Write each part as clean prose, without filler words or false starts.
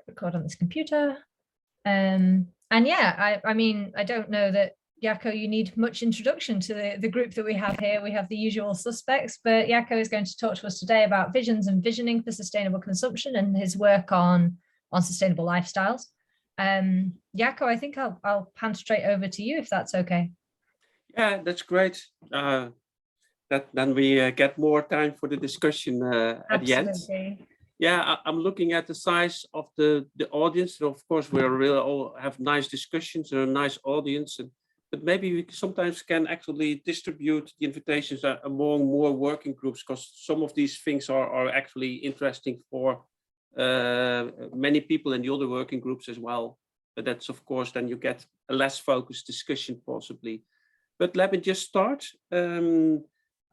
record on this computer. And yeah, I mean, I don't know that, Jaakko, you need much introduction to the group that we have here. We have the usual suspects, but Jaakko is going to talk to us today about visions and visioning for sustainable consumption and his work on sustainable lifestyles. Jaakko, I think I'll hand straight over to you if that's okay. Yeah, that's great. Then we get more time for the discussion at the end. Yeah, I'm looking at the size of the audience. And of course, we really all have nice discussions and a nice audience. But maybe we sometimes can actually distribute the invitations among more working groups, because some of these things are actually interesting for many people in the other working groups as well. But that's, of course, then you get a less focused discussion possibly. But let me just start.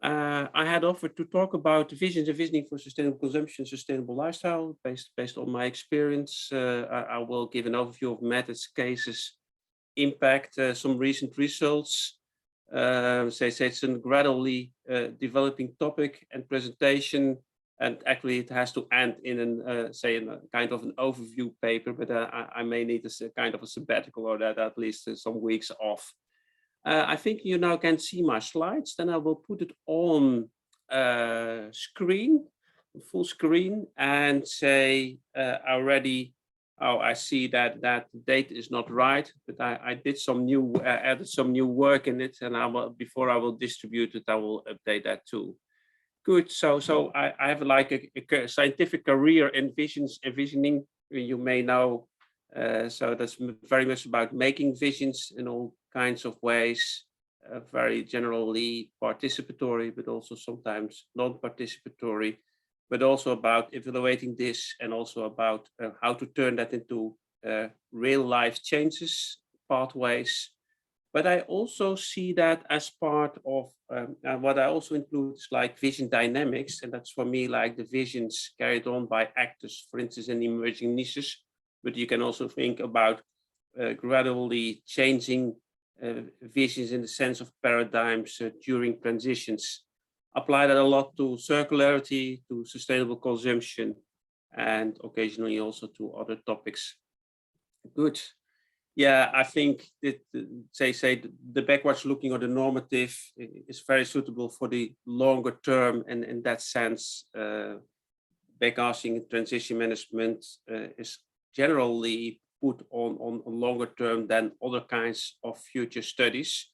I had offered to talk about visions and visioning for sustainable consumption, sustainable lifestyle, based on my experience. I will give an overview of methods, cases, impact, some recent results. Say it's a gradually developing topic and presentation, and actually it has to end in a kind of an overview paper. But I may need a kind of a sabbatical, or that at least some weeks off. I think you now can see my slides. Then I will put it on screen, full screen, and say already. Oh, I see that the date is not right, but I did some new, added some new work in it, and before I will distribute it, I will update that too. Good. So I have like a scientific career in visioning. You may know. So that's very much about making visions in all kinds of ways, very generally participatory, but also sometimes non-participatory, but also about evaluating this, and also about how to turn that into real life changes, pathways. But I also see that as part of what I also include is like vision dynamics, and that's for me like the visions carried on by actors, for instance, in emerging niches. But you can also think about gradually changing visions in the sense of paradigms during transitions. Apply that a lot to circularity, to sustainable consumption, and occasionally also to other topics. Good. Yeah, I think that say the backwards looking or the normative is very suitable for the longer term, and in that sense, backcasting and transition management is generally put on longer term than other kinds of future studies.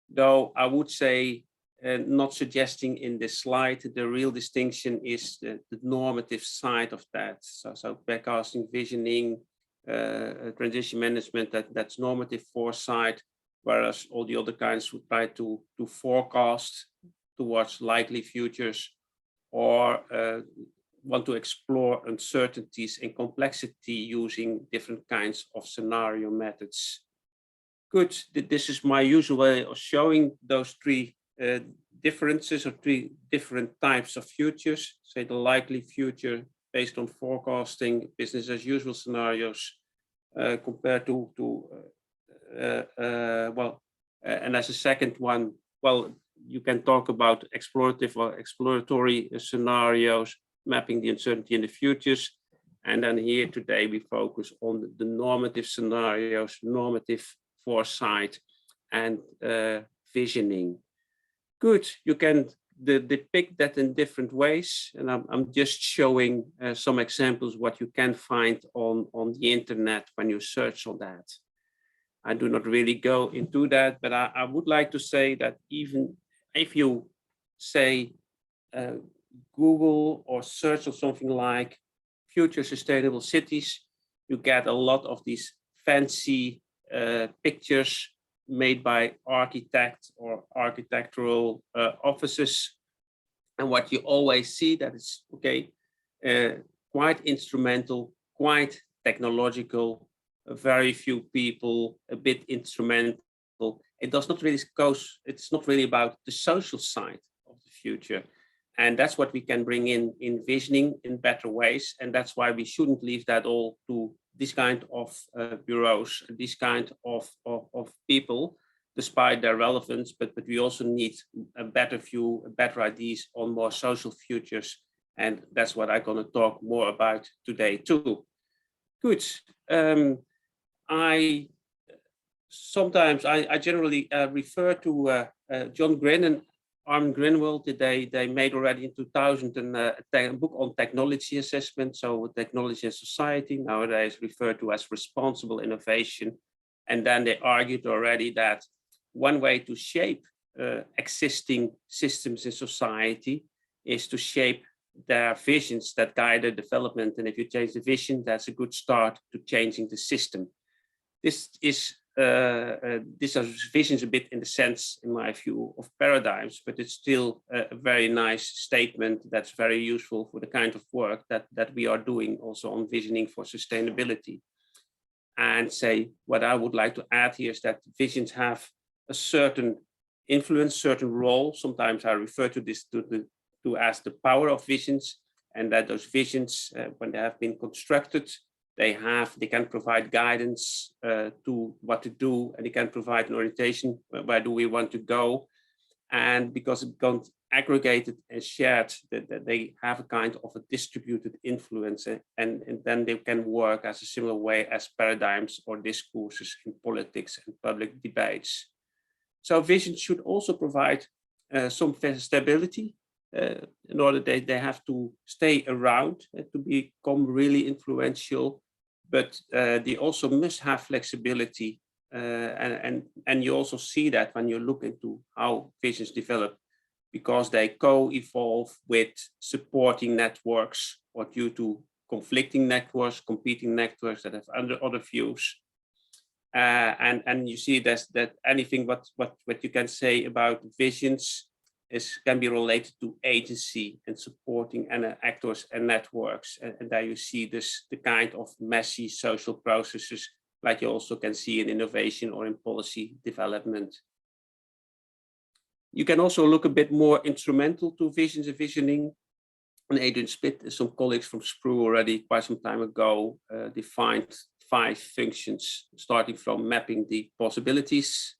Though I would say, not suggesting in this slide, the real distinction is the normative side of that. So backcasting, visioning, transition management, that's normative foresight, whereas all the other kinds would try to forecast towards likely futures, or want to explore uncertainties and complexity using different kinds of scenario methods. Good. This is my usual way of showing those three differences, or three different types of futures. Say the likely future based on forecasting, business as usual scenarios, compared to and as a second one, well, you can talk about explorative or exploratory scenarios, mapping the uncertainty in the futures. And then here today we focus on the normative scenarios, normative foresight, and visioning. Good. You can depict that in different ways, and I'm just showing some examples what you can find on the internet when you search on that. I do not really go into that, but I would like to say that even if you say Google or search on something like future sustainable cities, you get a lot of these fancy pictures made by architects or architectural offices. And what you always see, that is quite instrumental, quite technological, very few people, a bit instrumental. It does not really go, it's not really about the social side of the future. And that's what we can bring in visioning in better ways. And that's why we shouldn't leave that all to this kind of bureaus, this kind of people, despite their relevance, but we also need a better view, better ideas on more social futures. And that's what I'm going to talk more about today too. Good. I generally refer to John Grin and Armin Greenwald. They made already in 2000 a book on technology assessment. So technology and society nowadays referred to as responsible innovation. And then they argued already that one way to shape existing systems in society is to shape their visions that guide their development. And if you change the vision, that's a good start to changing the system. These are visions a bit in the sense, in my view, of paradigms, but it's still a very nice statement that's very useful for the kind of work that we are doing also on visioning for sustainability. And say, what I would like to add here is that visions have a certain influence, certain role. Sometimes I refer to this as the power of visions, and that those visions, when they have been constructed, they can provide guidance to what to do, and they can provide an orientation, where do we want to go. And because it becomes aggregated and shared, that they have a kind of a distributed influence, and then they can work as a similar way as paradigms or discourses in politics and public debates. So vision should also provide some stability. In order they have to stay around to become really influential, but they also must have flexibility, and you also see that when you look into how visions develop, because they co-evolve with supporting networks or due to conflicting networks, competing networks that have other views. And you see that anything what you can say about visions can be related to agency and supporting actors and networks. And there you see the kind of messy social processes like you also can see in innovation or in policy development. You can also look a bit more instrumental to visions and visioning. And Adrian Spitt and some colleagues from SPRU already quite some time ago defined 5 functions, starting from mapping the possibilities,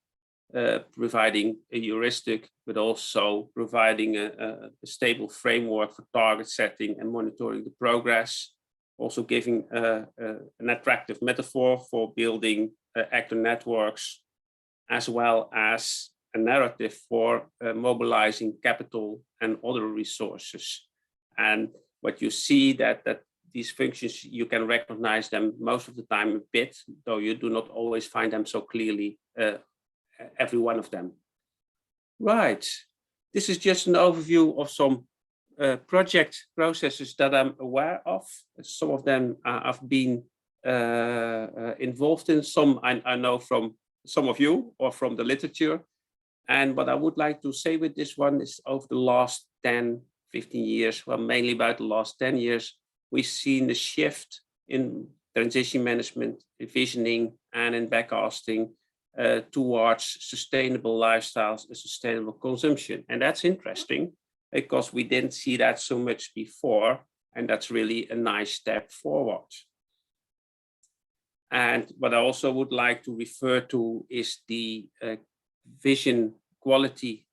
providing a heuristic, but also providing a stable framework for target setting and monitoring the progress. Also giving an attractive metaphor for building actor networks, as well as a narrative for mobilizing capital and other resources. And what you see that these functions, you can recognize them most of the time a bit, though you do not always find them so clearly, every one of them. Right, this is just an overview of some project processes that I'm aware of. Some of them I've been involved in, some I know from some of you or from the literature. And what I would like to say with this one is over the last 10, 15 years, well, mainly about the last 10 years, we've seen the shift in transition management, visioning, and in backcasting towards sustainable lifestyles and sustainable consumption. And that's interesting because we didn't see that so much before, and that's really a nice step forward. And what I also would like to refer to is the vision quality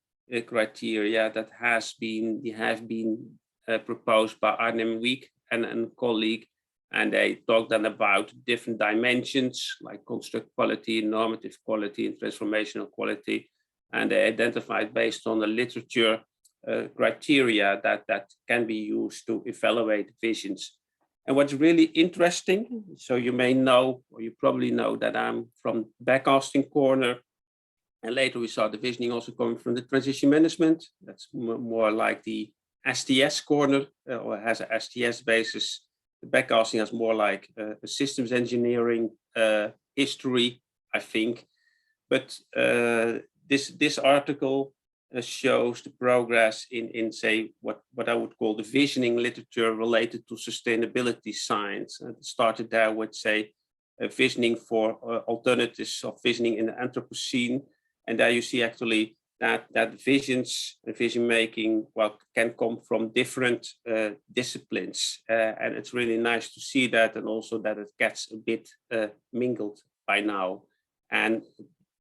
criteria that have been proposed by Arnhem Week and a colleague, and they talked then about different dimensions like construct quality, normative quality, and transformational quality, and they identified based on the literature criteria that can be used to evaluate visions. And what's really interesting, so you may know, or you probably know, that I'm from backcasting corner, and later we saw the visioning also coming from the transition management. That's more like the STS corner, or has a STS basis. The backcasting has more like a systems engineering history, I think. But this article shows the progress in say what I would call the visioning literature related to sustainability science. It started there with say visioning for alternatives of visioning in the Anthropocene, and there you see actually that visions and vision making can come from different disciplines, and it's really nice to see that, and also that it gets a bit mingled by now. And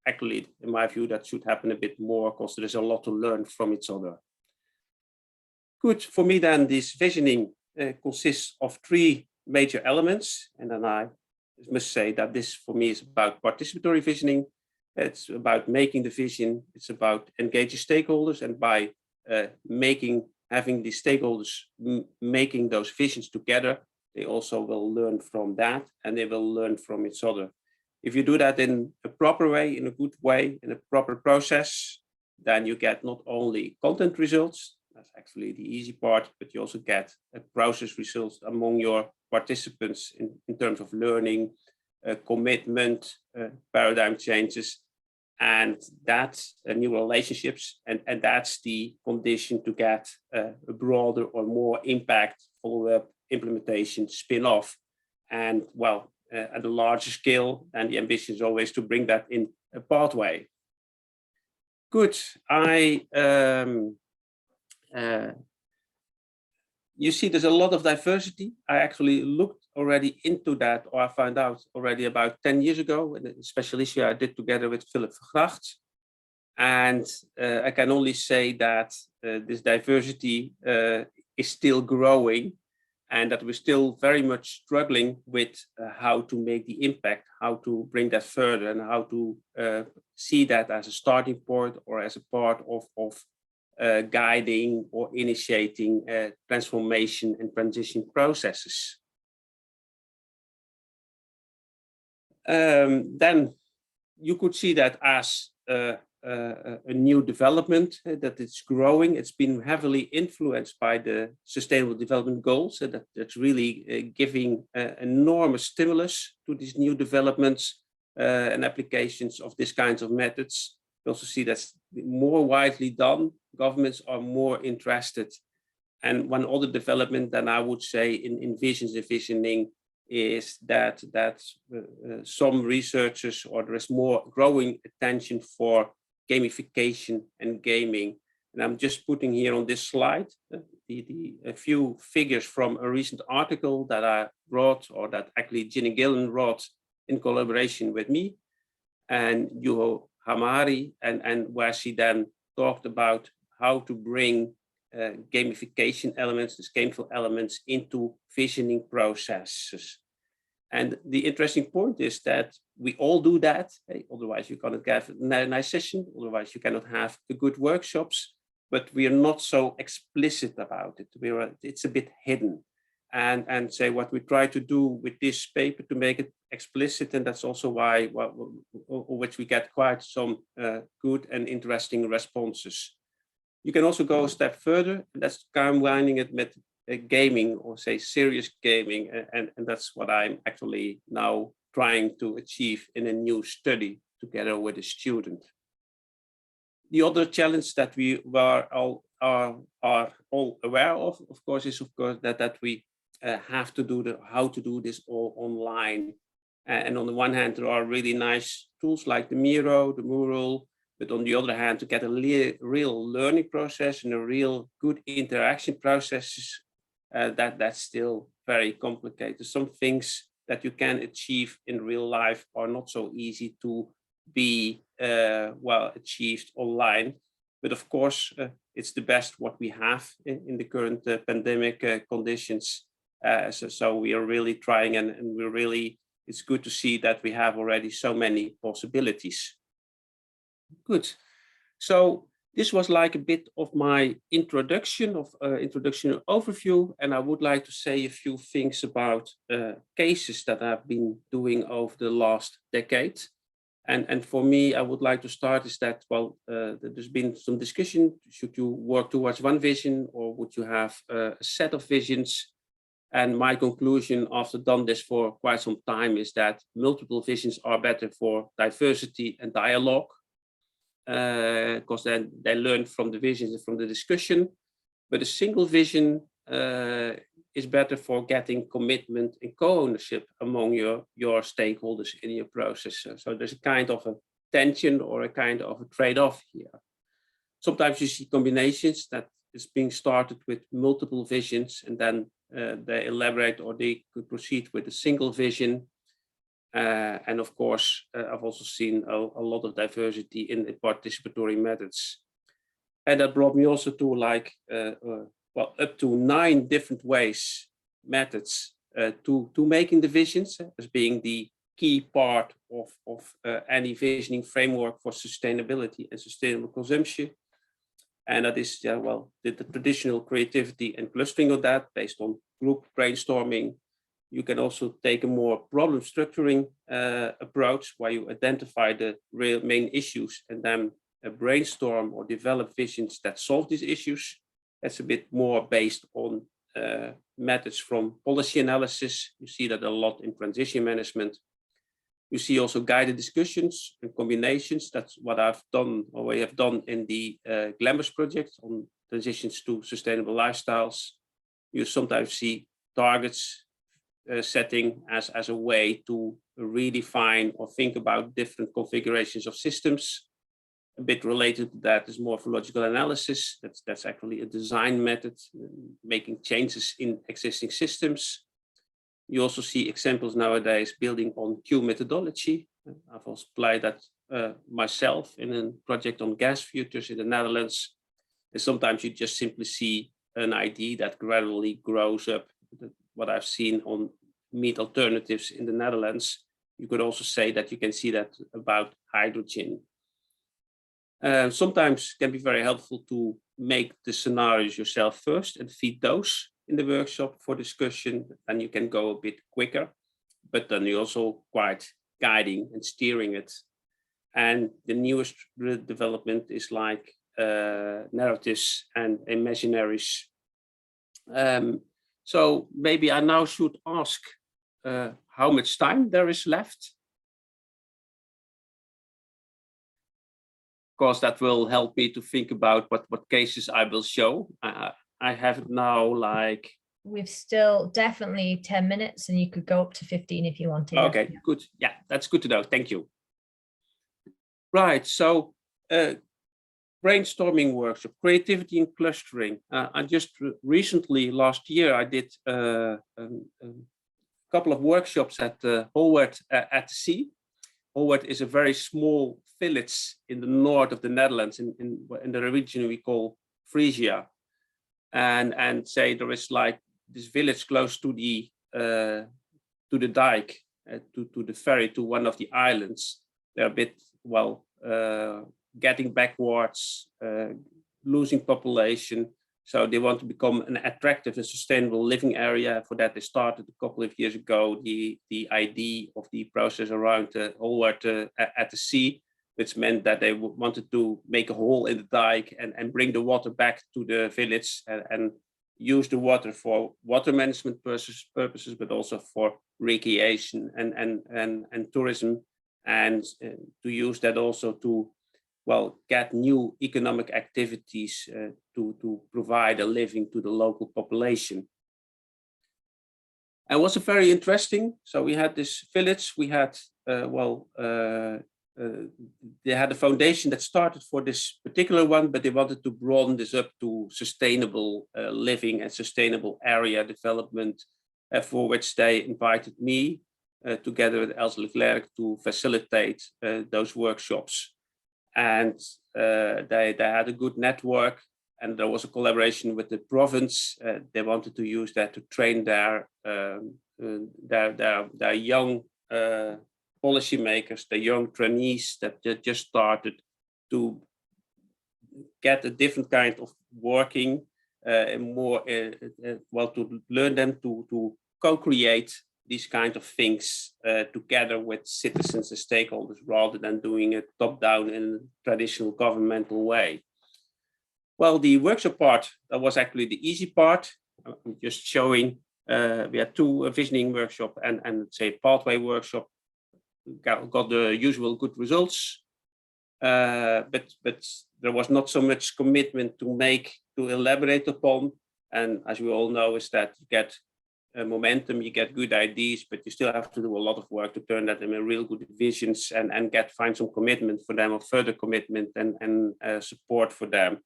actually, in my view, that should happen a bit more because there's a lot to learn from each other. Good, for me then, this visioning consists of 3 major elements, and then I must say that this for me is about participatory visioning. It's about making the vision. It's about engaging stakeholders, and by having the stakeholders making those visions together, they also will learn from that, and they will learn from each other. If you do that in a proper way, in a good way, in a proper process, then you get not only content results, that's actually the easy part, but you also get process results among your participants in terms of learning, commitment, paradigm changes, and that's new relationships, and that's the condition to get a broader or more impact, follow-up, implementation, spin-off, and well, at a larger scale, and the ambition is always to bring that in a pathway. Good. You see, there's a lot of diversity. I actually looked already into that, or I found out already about 10 years ago, in a special issue I did together with Philip Vergracht. And I can only say that this diversity is still growing, and that we're still very much struggling with how to make the impact, how to bring that further, and how to see that as a starting point or as a part of guiding or initiating transformation and transition processes. Then you could see that as a new development, that it's growing. It's been heavily influenced by the Sustainable Development Goals, that's really giving enormous stimulus to these new developments and applications of these kinds of methods. We also see that's more widely done. Governments are more interested. And one other development that I would say in visions and visioning is that some researchers, or there is more growing attention for gamification and gaming. And I'm just putting here on this slide a few figures from a recent article that I wrote, or that actually Ginny Gillen wrote in collaboration with me and Juho Hamari, and where she then talked about how to bring gamification elements, these gameful elements, into visioning processes. And the interesting point is that we all do that. Otherwise, you cannot get a nice session. Otherwise, you cannot have the good workshops. But we are not so explicit about it. It's a bit hidden. And say what we try to do with this paper to make it explicit, and that's also why, which we get quite some good and interesting responses. You can also go a step further, and that's combining it with gaming, or say serious gaming, and that's what I'm actually now trying to achieve in a new study together with a student. The other challenge that we are all aware of course, is that we have to do how to do this all online. And on the one hand, there are really nice tools like the Miro, the Mural, but on the other hand, to get a real learning process and a real good interaction processes, that's still very complicated. Some things that you can achieve in real life are not so easy to be achieved online. But of course, it's the best what we have in the current pandemic conditions. So we are really trying, and it's good to see that we have already so many possibilities. Good. So this was like a bit of my introduction overview, and I would like to say a few things about cases that I've been doing over the last decade. And for me, I would like to start is that, well, there's been some discussion, should you work towards one vision, or would you have a set of visions? And my conclusion after done this for quite some time is that multiple visions are better for diversity and dialogue, because then they learn from the visions and from the discussion. But a single vision is better for getting commitment and co-ownership among your stakeholders in your process. So there's a kind of a tension or a kind of a trade-off here. Sometimes you see combinations that is being started with multiple visions, and then they elaborate, or they could proceed with a single vision. And of course, I've also seen a lot of diversity in the participatory methods. And that brought me also to like, up to 9 different methods to making the visions as being the key part of any visioning framework for sustainability and sustainable consumption. And that is, well, the traditional creativity and clustering of that based on group brainstorming. You can also take a more problem structuring approach where you identify the real main issues and then brainstorm or develop visions that solve these issues. That's a bit more based on methods from policy analysis. You see that a lot in transition management. You see also guided discussions and combinations. That's what I've done, or we have done in the Glamours project on transitions to sustainable lifestyles. You sometimes see targets setting as a way to redefine or think about different configurations of systems. A bit related to that is morphological analysis. That's actually a design method, making changes in existing systems. You also see examples nowadays building on Q methodology. I've also applied that myself in a project on gas filters in the Netherlands. And sometimes you just simply see an idea that gradually grows up. What I've seen on meat alternatives in the Netherlands, you could also say that you can see that about hydrogen. Sometimes can be very helpful to make the scenarios yourself first and feed those in the workshop for discussion, and you can go a bit quicker, but then you're also quite guiding and steering it. And the newest development is like narratives and imaginaries. So maybe I now should ask how much time there is left. Of course, that will help me to think about what cases I will show. I have it now like... We've still definitely 10 minutes and you could go up to 15 if you wanted. Okay, good. Yeah, that's good to know. Thank you. Right, so brainstorming workshop, creativity and clustering. I just recently, last year, I did a couple of workshops at Holwerd at the Sea. Holwerd is a very small village in the north of the Netherlands, in the region we call Frisia. And say there is like this village close to the dike, to the ferry, to one of the islands. They're a bit, well, getting backwards, losing population. So they want to become an attractive and sustainable living area. For that, they started a couple of years ago the idea of the process around Holwerd at the Sea, which meant that they wanted to make a hole in the dike and bring the water back to the village and use the water for water management purposes, but also for recreation and tourism, and to use that also to, well, get new economic activities to provide a living to the local population. And it was very interesting. So we had this village, we had, they had a foundation that started for this particular one, but they wanted to broaden this up to sustainable living and sustainable area development, for which they invited me together with Els Leclerc to facilitate those workshops. And they had a good network, and there was a collaboration with the province. They wanted to use that to train their young policymakers, the young trainees that just started, to get a different kind of working, and more, well, to learn them to co-create these kind of things together with citizens and stakeholders, rather than doing it top-down in a traditional governmental way. Well, the workshop part, that was actually the easy part. I'm just showing, we had two visioning workshop and say pathway workshop. Got the usual good results, but there was not so much commitment to elaborate upon. And as we all know, is that you get momentum, you get good ideas, but you still have to do a lot of work to turn that into real good visions and find some commitment for them, or further commitment and support for them.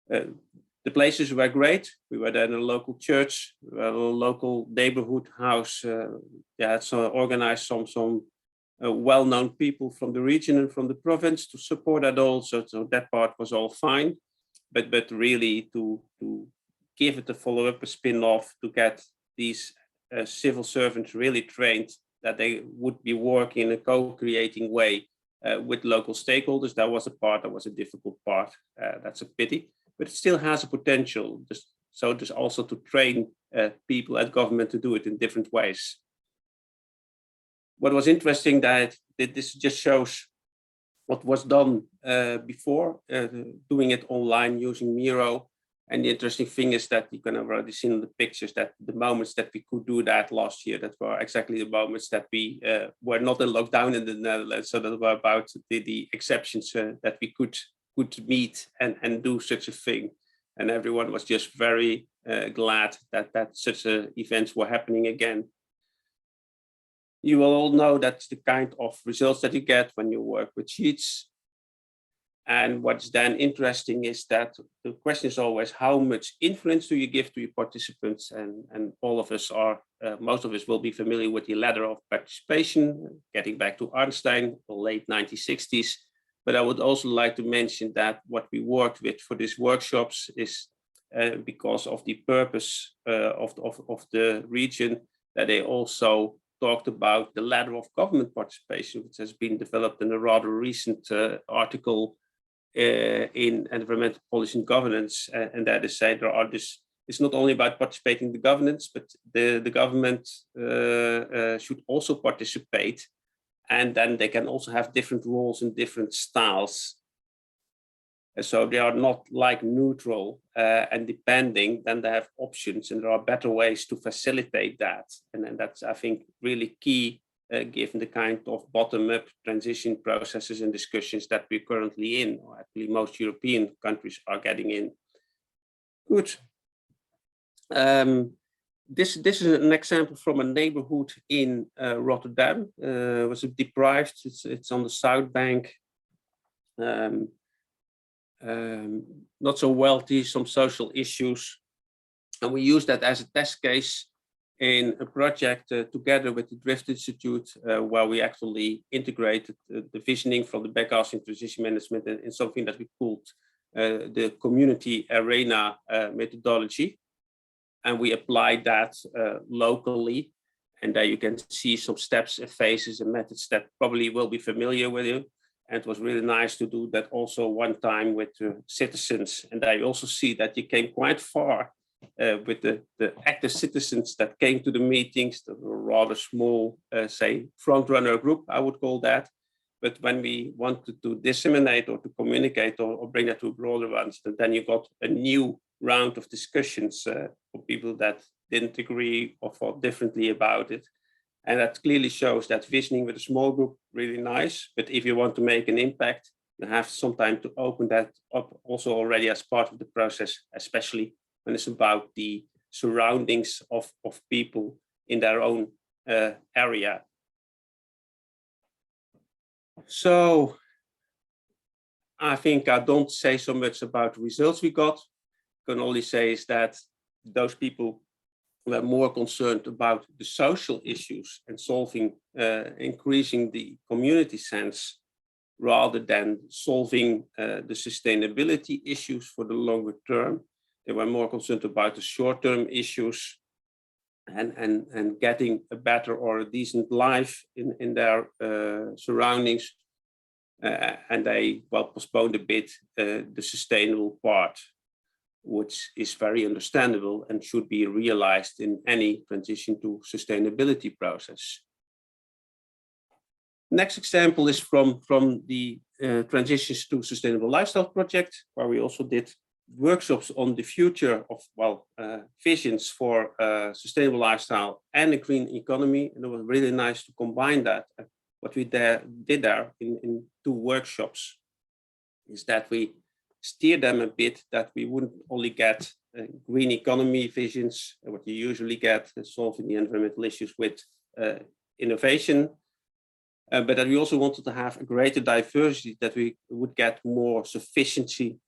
The places were great. We were there in a local church, we were at a local neighborhood house. They had organized some well-known people from the region and from the province to support that also. So that part was all fine, but really to give it a follow-up, a spin-off, to get these civil servants really trained that they would be working in a co-creating way with local stakeholders. That was a part that was a difficult part. That's a pity, but it still has a potential. So there's also to train people at government to do it in different ways. What was interesting that this just shows what was done before, doing it online using Miro. And the interesting thing is that you can have already seen in the pictures that the moments that we could do that last year, that were exactly the moments that we were not in lockdown in the Netherlands. So that were about the exceptions that we could meet and do such a thing. And everyone was just very glad that such events were happening again. You will all know that's the kind of results that you get when you work with sheets. And what's then interesting is that the question is always, how much influence do you give to your participants? And all of us are, most of us will be familiar with the ladder of participation, getting back to Einstein, the late 1960s. But I would also like to mention that what we worked with for these workshops is because of the purpose of the region, that they also talked about the ladder of government participation, which has been developed in a rather recent article in environmental policy and governance, and that is said there are this. It's not only about participating in the governance, but the government should also participate, and then they can also have different roles and different styles. And so they are not like neutral and depending, then they have options, and there are better ways to facilitate that. And then that's, I think, really key given the kind of bottom-up transition processes and discussions that we're currently in, or actually most European countries are getting in. Good. This is an example from a neighborhood in Rotterdam. It was deprived. It's on the south bank. Not so wealthy, some social issues. And we used that as a test case in a project together with the Drift Institute, where we actually integrated the visioning from the backcasting transition management in something that we called the community arena methodology. And we applied that locally. And there you can see some steps and phases and methods that probably will be familiar with you. And it was really nice to do that also one time with citizens. And I also see that you came quite far with the active citizens that came to the meetings, that were rather small, say, front runner group, I would call that. But when we wanted to disseminate or to communicate or bring that to broader ones, then you got a new round of discussions for people that didn't agree or thought differently about it. And that clearly shows that visioning with a small group, really nice. But if you want to make an impact, you have some time to open that up also already as part of the process, especially when it's about the surroundings of people in their own area. So I think I don't say so much about the results we got. I can only say is that those people were more concerned about the social issues and solving, increasing the community sense, rather than solving the sustainability issues for the longer term. They were more concerned about the short-term issues and getting a better or a decent life in their surroundings. And they, well, postponed a bit the sustainable part, which is very understandable and should be realized in any transition to sustainability process. Next example is from the Transitions to Sustainable Lifestyle project, where we also did workshops on the future of, well, visions for sustainable lifestyle and a green economy. And it was really nice to combine that. What we did there in 2 workshops is that we steer them a bit, that we wouldn't only get green economy visions, what you usually get solving the environmental issues with innovation, but that we also wanted to have a greater diversity, that we would get more sufficiency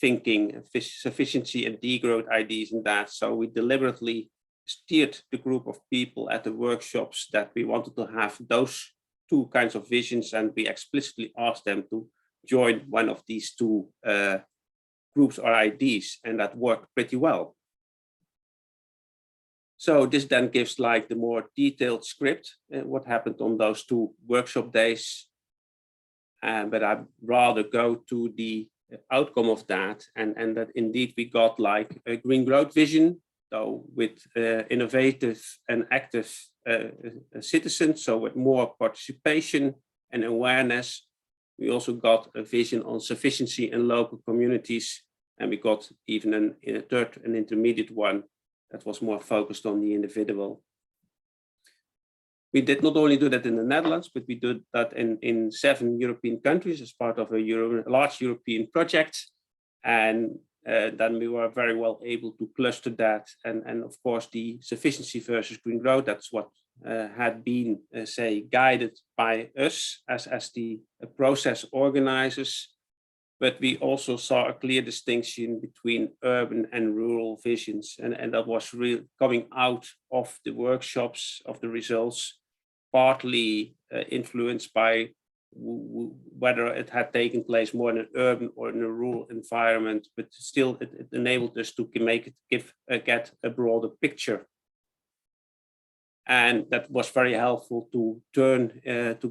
thinking, sufficiency and degrowth ideas in that. So we deliberately steered the group of people at the workshops that we wanted to have those 2 kinds of visions, and we explicitly asked them to join one of these 2 groups or ideas, and that worked pretty well. So this then gives like the more detailed script, what happened on those 2 workshop days. But I'd rather go to the outcome of that, and that indeed we got like a green growth vision, so with innovative and active citizens, so with more participation and awareness. We also got a vision on sufficiency in local communities, and we got even a third and intermediate one that was more focused on the individual. We did not only do that in the Netherlands, but we did that in 7 European countries as part of a large European project. And then we were very well able to cluster that. And of course, the sufficiency versus green growth, that's what had been, say, guided by us as the process organizers. But we also saw a clear distinction between urban and rural visions. And that was really coming out of the workshops, of the results, partly influenced by whether it had taken place more in an urban or in a rural environment, but still it enabled us to get a broader picture. And that was very helpful to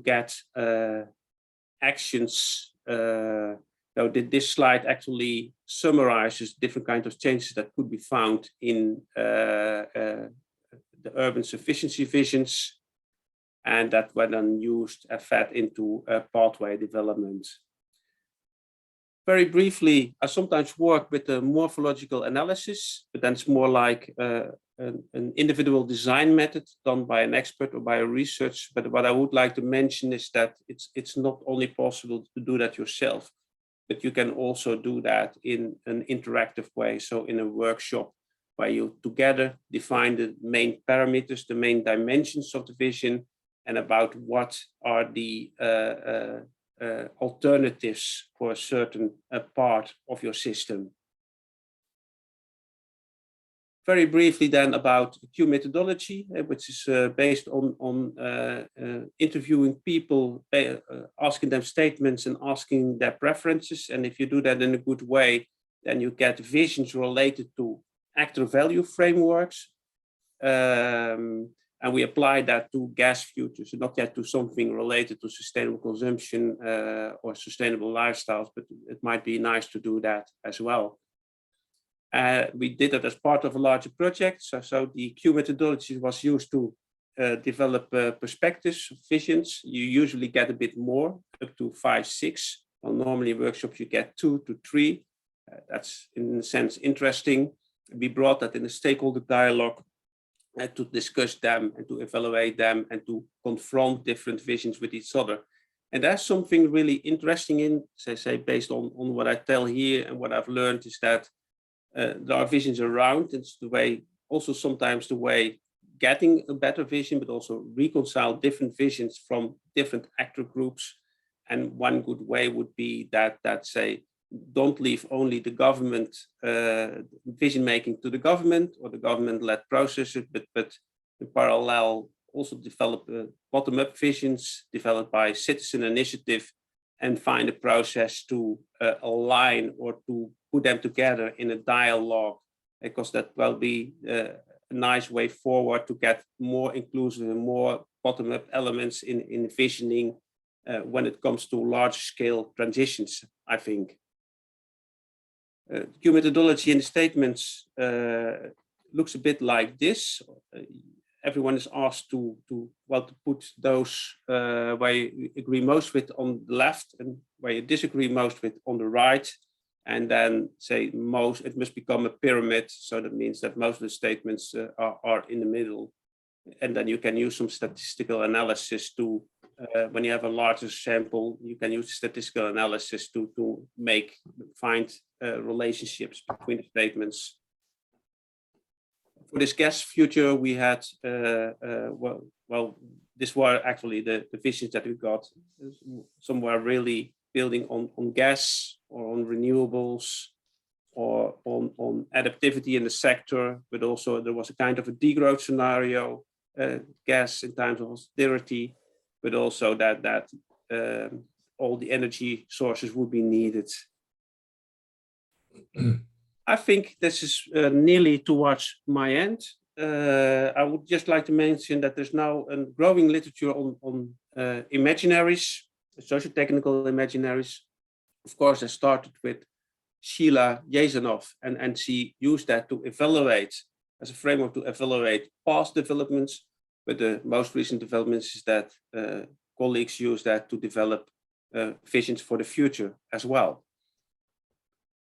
get actions. So this slide actually summarizes different kinds of changes that could be found in the urban sufficiency visions, and that were then used and fed into pathway development. Very briefly, I sometimes work with a morphological analysis, but then it's more like an individual design method done by an expert or by a research. But what I would like to mention is that it's not only possible to do that yourself, but you can also do that in an interactive way. So in a workshop where you together define the main parameters, the main dimensions of the vision, and about what are the alternatives for a certain part of your system. Very briefly then about Q methodology, which is based on interviewing people, asking them statements and asking their preferences. And if you do that in a good way, then you get visions related to actor value frameworks. And we apply that to gas futures, not yet to something related to sustainable consumption or sustainable lifestyles, but it might be nice to do that as well. We did that as part of a larger project. So the Q methodology was used to develop perspectives, visions. You usually get a bit more, up to 5, 6. Well, normally in workshops you get 2 to 3. That's in a sense interesting. We brought that in a stakeholder dialogue to discuss them and to evaluate them and to confront different visions with each other. And that's something really interesting in, say based on what I tell here and what I've learned, is that there are visions around. It's the way, also sometimes the way getting a better vision, but also reconcile different visions from different actor groups. And one good way would be that say, don't leave only the government vision making to the government or the government-led processes, but in parallel also develop bottom-up visions developed by citizen initiative and find a process to align or to put them together in a dialogue, because that will be a nice way forward to get more inclusive and more bottom-up elements in visioning when it comes to large-scale transitions, I think. Q methodology in the statements looks a bit like this. Everyone is asked to put those where you agree most with on the left and where you disagree most with on the right. And then say it must become a pyramid. So that means that most of the statements are in the middle. And then you can use some statistical analysis to, when you have a larger sample, you can use statistical analysis to find relationships between the statements. For this gas future, we had, this were actually the visions that we got. Some were really building on gas or on renewables or on adaptivity in the sector, but also there was a kind of a degrowth scenario, gas in times of austerity, but also that all the energy sources would be needed. I think this is nearly towards my end. I would just like to mention that there's now a growing literature on imaginaries, socio-technical imaginaries. Of course, I started with Sheila Yazanov, and she used that to evaluate, as a framework to evaluate past developments. But the most recent developments is that colleagues use that to develop visions for the future as well.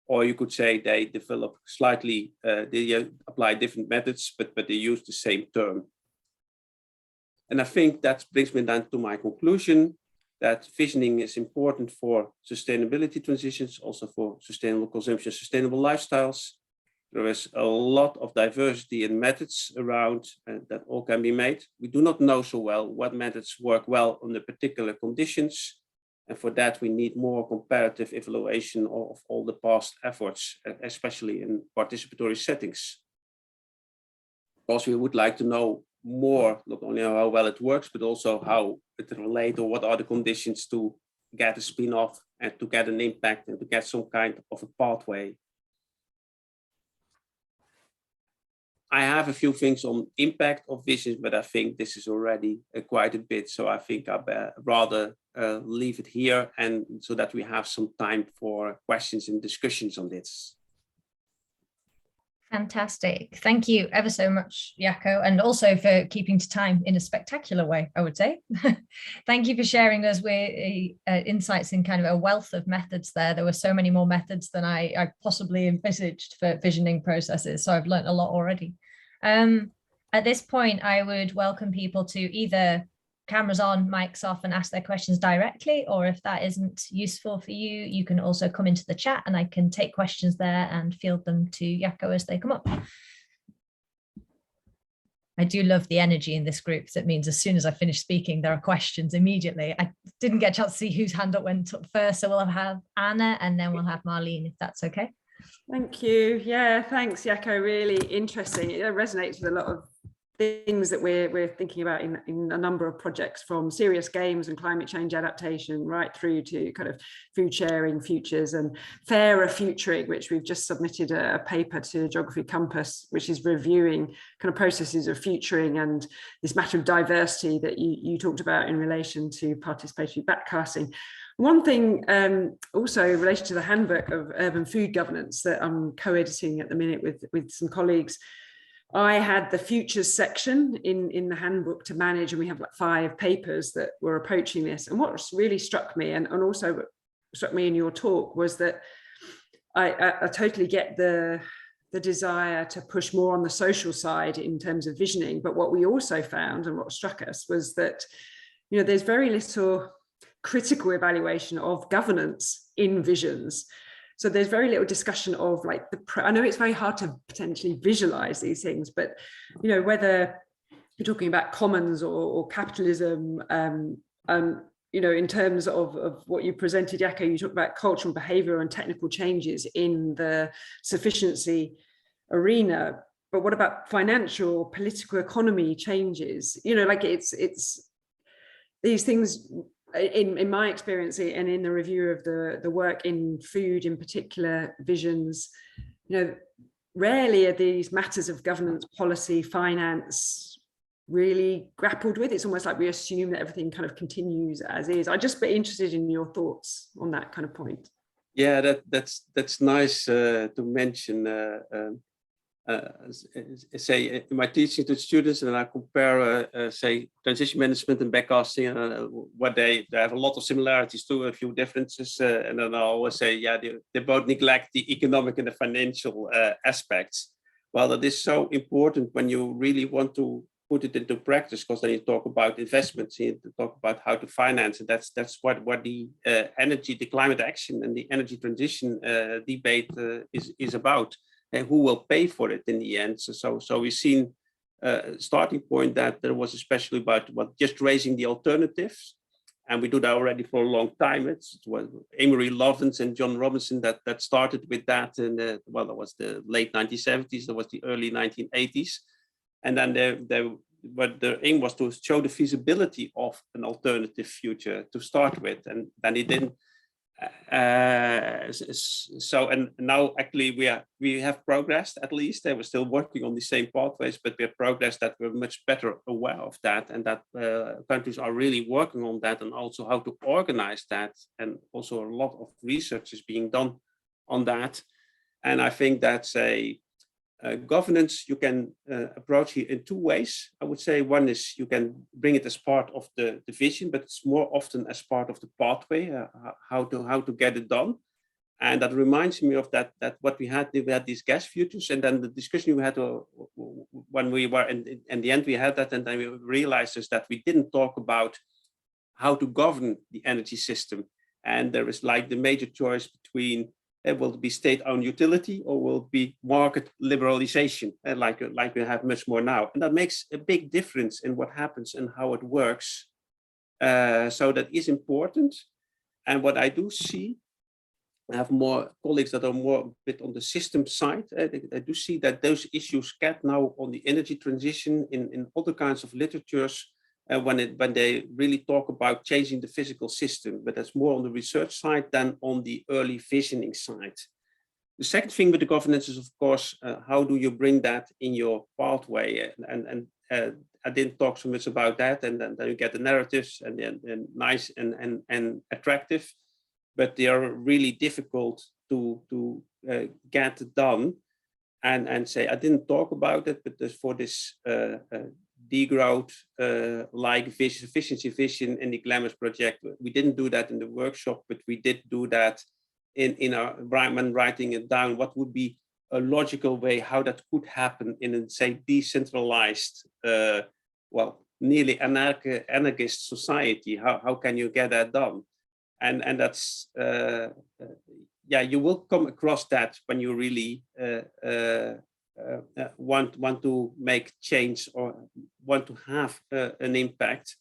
Or you could say they develop slightly, they apply different methods, but they use the same term. And I think that brings me down to my conclusion that visioning is important for sustainability transitions, also for sustainable consumption, sustainable lifestyles. There is a lot of diversity in methods around that all can be made. We do not know so well what methods work well under particular conditions. And for that, we need more comparative evaluation of all the past efforts, especially in participatory settings. Also, we would like to know more, not only how well it works, but also how it relates or what are the conditions to get a spin-off and to get an impact and to get some kind of a pathway. I have a few things on impact of visions, but I think this is already quite a bit. So I think I'd rather leave it here, and so that we have some time for questions and discussions on this. Fantastic. Thank you ever so much, Jacco, and also for keeping to time in a spectacular way, I would say. Thank you for sharing those insights in kind of a wealth of methods there. There were so many more methods than I possibly envisaged for visioning processes, so I've learned a lot already. At this point, I would welcome people to either cameras on, mics off, and ask their questions directly, or if that isn't useful for you, you can also come into the chat and I can take questions there and field them to Jacco as they come up. I do love the energy in this group. That means as soon as I finish speaking, there are questions immediately. I didn't get a chance to see whose hand up went up first, so we'll have Anna and then we'll have Marlene, if that's okay. Thank you. Yeah, thanks, Jacco. Really interesting. It resonates with a lot of things that we're thinking about in a number of projects, from serious games and climate change adaptation right through to kind of food sharing futures and fairer futuring, which we've just submitted a paper to Geography Compass, which is reviewing kind of processes of futuring and this matter of diversity that you talked about in relation to participatory backcasting. One thing also related to the handbook of urban food governance that I'm co-editing at the minute with some colleagues. I had the futures section in the handbook to manage, and we have like 5 papers that were approaching this. And what really struck me, and also struck me in your talk, was that I totally get the desire to push more on the social side in terms of visioning. But what we also found, and what struck us, was that, you know, there's very little critical evaluation of governance in visions. So there's very little discussion of like I know it's very hard to potentially visualize these things, but you know, whether you're talking about commons or capitalism, you know, in terms of what you presented, Jacco, you talk about cultural behavior and technical changes in the sufficiency arena. But what about financial, political economy changes? You know, like it's these things. In my experience and in the review of the work in food in particular visions, you know, rarely are these matters of governance, policy, finance really grappled with. It's almost like we assume that everything kind of continues as is. I'd just be interested in your thoughts on that kind of point. Yeah, that's nice to mention. Say in my teaching to students, and I compare, say, transition management and backcasting, what they have a lot of similarities to, a few differences, and then I always say, yeah, they both neglect the economic and the financial aspects. Well, that is so important when you really want to put it into practice, because then you talk about investments, you talk about how to finance, and that's what the energy, the climate action, and the energy transition debate is about. And who will pay for it in the end? So we've seen a starting point that there was especially about just raising the alternatives, and we do that already for a long time. It was Amory Lovins and John Robinson that started with that, and well, that was the late 1970s, that was the early 1980s, and then but the aim was to show the feasibility of an alternative future to start with, and then it didn't. So and now actually we have progressed, at least. We're still working on the same pathways, but we have progressed that we're much better aware of that, and that countries are really working on that, and also how to organize that, and also a lot of research is being done on that. And I think that's a governance you can approach here in two ways. I would say one is you can bring it as part of the vision, but it's more often as part of the pathway, how to get it done. And that reminds me of that what we had these gas futures, and then the discussion we had when we were in the end we had that, and then we realized is that we didn't talk about how to govern the energy system. And there is like the major choice between will it be state-owned utility or will it be market liberalization, like we have much more now. And that makes a big difference in what happens and how it works. So that is important. And what I do see, I have more colleagues that are more a bit on the system side. I do see that those issues get now on the energy transition in other kinds of literatures when they really talk about changing the physical system, but that's more on the research side than on the early visioning side. The second thing with the governance is, of course, how do you bring that in your pathway? And I didn't talk so much about that, and then you get the narratives and nice and attractive, but they are really difficult to get done. And say, I didn't talk about it, but for this degrowth, like efficiency vision in the Glamours project, we didn't do that in the workshop, but we did do that in our when writing it down. What would be a logical way how that could happen in a, say, decentralized, well, nearly anarchist society? How can you get that done? And that's yeah, you will come across that when you really want to make change or want to have an impact.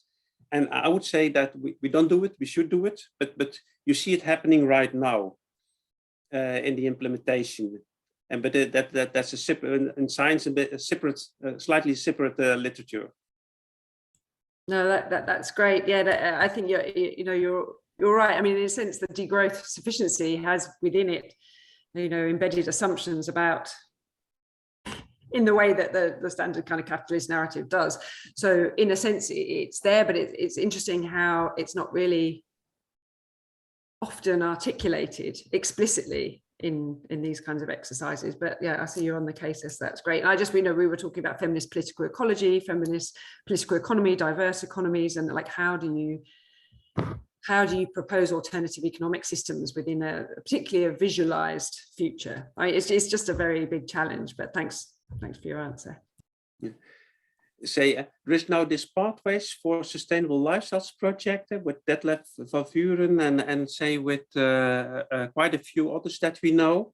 And I would say that we don't do it, we should do it, but you see it happening right now in the implementation. And but that's a separate in science, a bit a separate, slightly separate literature. No, that's great. Yeah, I think you're right. I mean, in a sense, the degrowth sufficiency has within it, embedded assumptions about, in the way that the standard kind of capitalist narrative does. So in a sense, it's there, but it's interesting how it's not really often articulated explicitly in these kinds of exercises. But yeah, I see you're on the case. That's great. And we were talking about feminist political ecology, feminist political economy, diverse economies, and like how do you propose alternative economic systems within particularly a visualized future? It's just a very big challenge, but thanks for your answer. Yeah. Say, there is now this Pathways for Sustainable Lifestyles project with Detlef van Vuren and say with quite a few others that we know.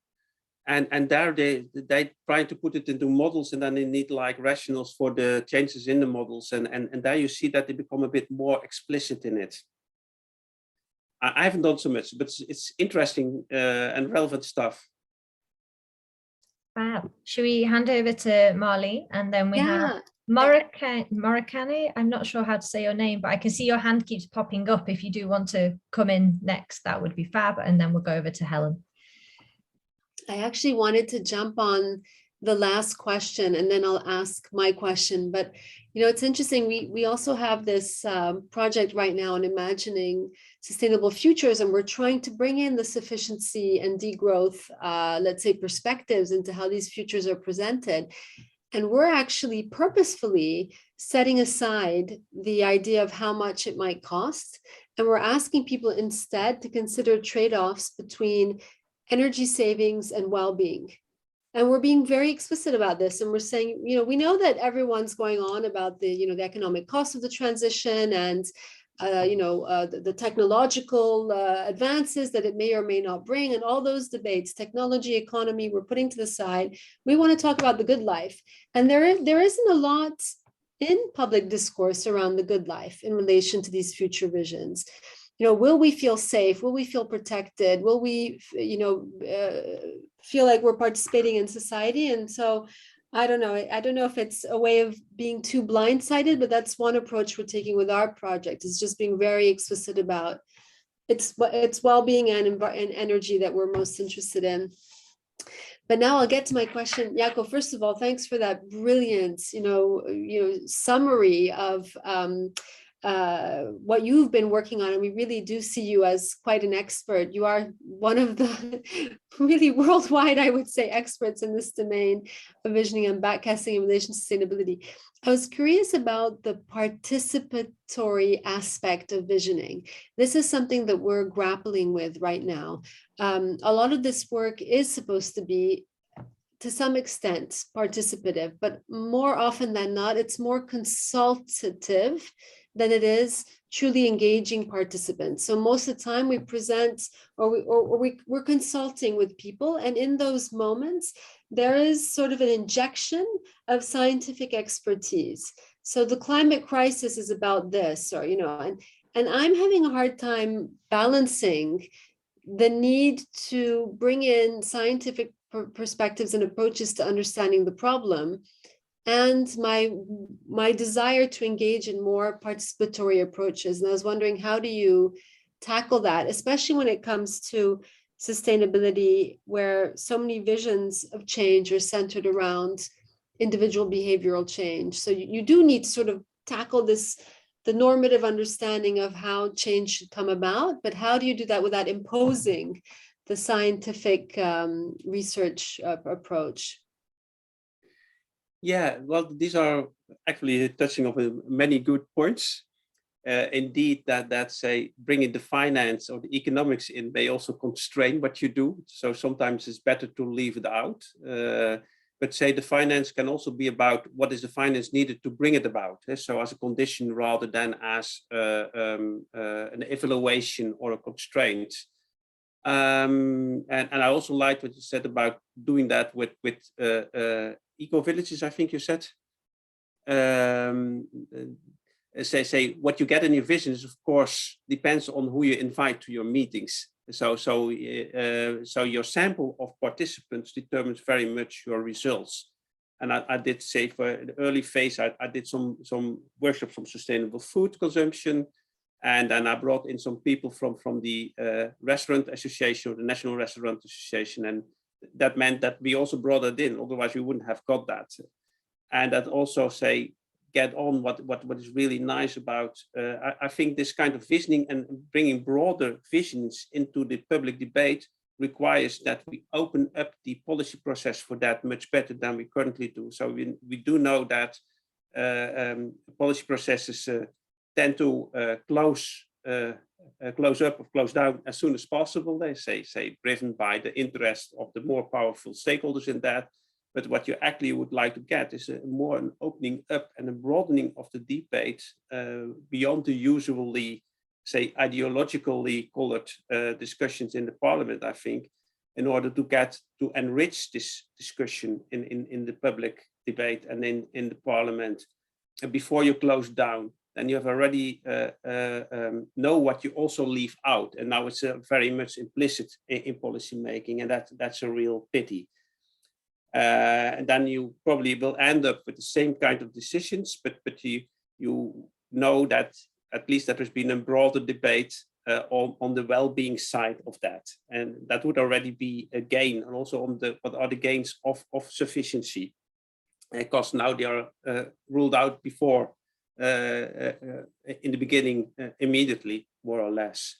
And there they try to put it into models, and then they need like rationals for the changes in the models. And there you see that they become a bit more explicit in it. I haven't done so much, but it's interesting and relevant stuff. Wow. Should we hand over to Marlene, and then we have Morikane? I'm not sure how to say your name, but I can see your hand keeps popping up. If you do want to come in next, that would be fab. And then we'll go over to Helen. I actually wanted to jump on the last question, and then I'll ask my question. But, it's interesting. We also have this project right now on imagining sustainable futures, and we're trying to bring in the sufficiency and degrowth, let's say, perspectives into how these futures are presented. And we're actually purposefully setting aside the idea of how much it might cost. And we're asking people instead to consider trade-offs between energy savings and well-being. And we're being very explicit about this. And we're saying, we know that everyone's going on about the, the economic cost of the transition and, the technological advances that it may or may not bring, and all those debates, technology, economy, we're putting to the side. We want to talk about the good life. And there isn't a lot in public discourse around the good life in relation to these future visions. Will we feel safe? Will we feel protected? Will we, feel like we're participating in society? And so I don't know if it's a way of being too blindsided, but that's one approach we're taking with our project, is just being very explicit about it's well-being and energy that we're most interested in. But now I'll get to my question. Jaco, first of all, thanks for that brilliant, summary of what you've been working on. And we really do see you as quite an expert. You are one of the really worldwide, I would say, experts in this domain of visioning and backcasting in relation to sustainability. I was curious about the participatory aspect of visioning. This is something that we're grappling with right now. A lot of this work is supposed to be, to some extent, participative, but more often than not, it's more consultative than it is truly engaging participants. So most of the time we present we're consulting with people, and in those moments, there is sort of an injection of scientific expertise. So the climate crisis is about this, or, and I'm having a hard time balancing the need to bring in scientific perspectives and approaches to understanding the problem, and my desire to engage in more participatory approaches. And I was wondering, how do you tackle that, especially when it comes to sustainability, where so many visions of change are centered around individual behavioral change? So you do need to sort of tackle this, the normative understanding of how change should come about, but how do you do that without imposing the scientific research approach? Yeah, well, these are actually touching on many good points. Indeed, that say bringing the finance or the economics in may also constrain what you do. So sometimes it's better to leave it out. But say the finance can also be about what is the finance needed to bring it about. So as a condition rather than as an evaluation or a constraint. And I also liked what you said about doing that with eco-villages, I think you said. Say what you get in your visions, of course, depends on who you invite to your meetings. So your sample of participants determines very much your results. And I did say for the early phase, I did some workshops on sustainable food consumption. And then I brought in some people from the Restaurant Association, or the National Restaurant Association. And that meant that we also brought it in, otherwise we wouldn't have got that. And that also get on what is really nice about, I think this kind of visioning and bringing broader visions into the public debate requires that we open up the policy process for that much better than we currently do. So we do know that policy processes tend to close up or close down as soon as possible. They say driven by the interest of the more powerful stakeholders in that. But what you actually would like to get is more an opening up and a broadening of the debate beyond the usually, say, ideologically colored discussions in the parliament, I think, in order to enrich this discussion in the public debate and in the parliament. And before you close down, then you have already know what you also leave out. And now it's very much implicit in policy making, and that's a real pity. And then you probably will end up with the same kind of decisions, but you know that at least that there's been a broader debate on the well-being side of that, and that would already be a gain. And also on what are the gains of sufficiency, because now they are ruled out before in the beginning immediately, more or less.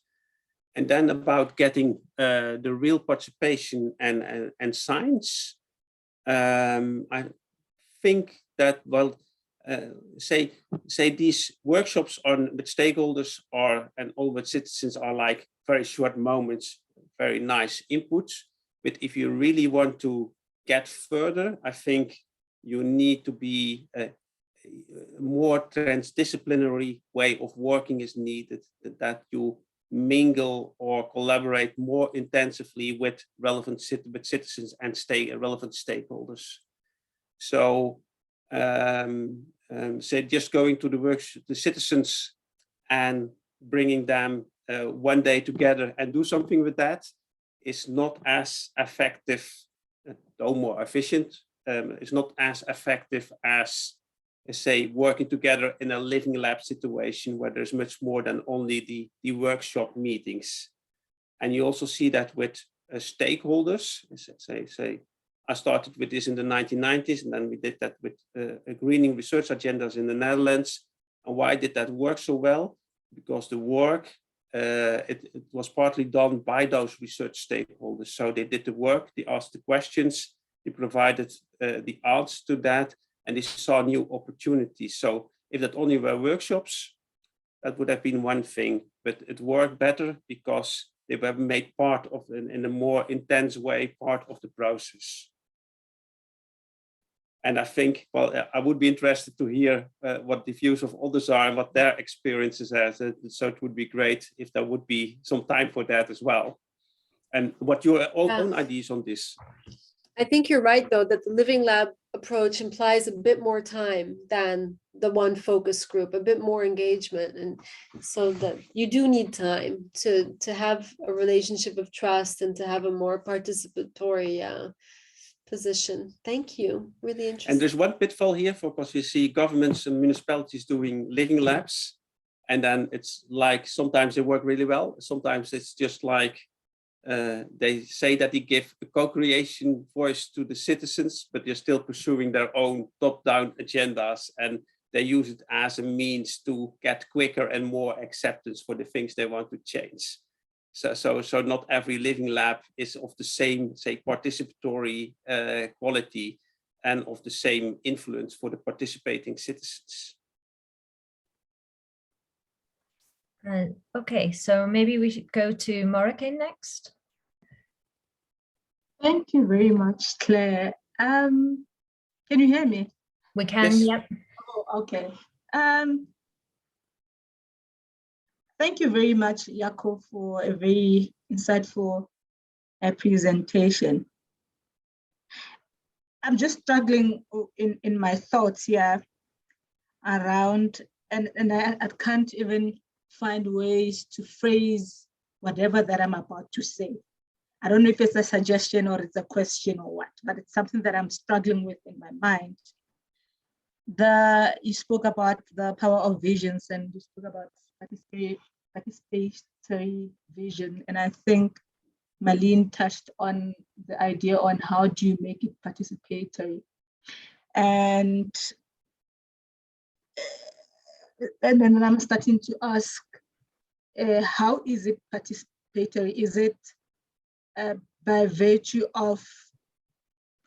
And then about getting the real participation and science. I think that, well, say these workshops with stakeholders and all with citizens are like very short moments, very nice inputs. But if you really want to get further, I think you need to be a more transdisciplinary way of working is needed, that you mingle or collaborate more intensively with relevant citizens and relevant stakeholders. So say just going to the citizens and bringing them one day together and do something with that is not as effective, though more efficient. It's not as effective as say, working together in a living lab situation where there's much more than only the workshop meetings. And you also see that with stakeholders. Say, I started with this in the 1990s, and then we did that with greening research agendas in the Netherlands. And why did that work so well? Because the work, it was partly done by those research stakeholders. So they did the work, they asked the questions, they provided the answers to that, and they saw new opportunities. So if that only were workshops, that would have been one thing, but it worked better because they were made part of, in a more intense way, part of the process. And I think, well, I would be interested to hear what the views of others are and what their experiences are. So it would be great if there would be some time for that as well. And what your own ideas on this? I think you're right, though, that the living lab approach implies a bit more time than the one focus group, a bit more engagement. And so that you do need time to have a relationship of trust and to have a more participatory position. Thank you. Really interesting. And there's one pitfall here, because we see governments and municipalities doing living labs. And then it's like, sometimes they work really well. Sometimes it's just like, they say that they give a co-creation voice to the citizens, but they're still pursuing their own top-down agendas, and they use it as a means to get quicker and more acceptance for the things they want to change. So not every living lab is of the same, say, participatory quality and of the same influence for the participating citizens. Okay, so maybe we should go to Morike next. Thank you very much, Claire. Can you hear me? We can, Yes. yep. Oh, okay. Thank you very much, Jaco, for a very insightful presentation. I'm just struggling in my thoughts here around, and I can't even find ways to phrase whatever that I'm about to say. I don't know if it's a suggestion or it's a question or what, but it's something that I'm struggling with in my mind. You spoke about the power of visions, and you spoke about participatory vision. And I think Marlene touched on the idea on how do you make it participatory. And then I'm starting to ask, how is it participatory? Is it by virtue of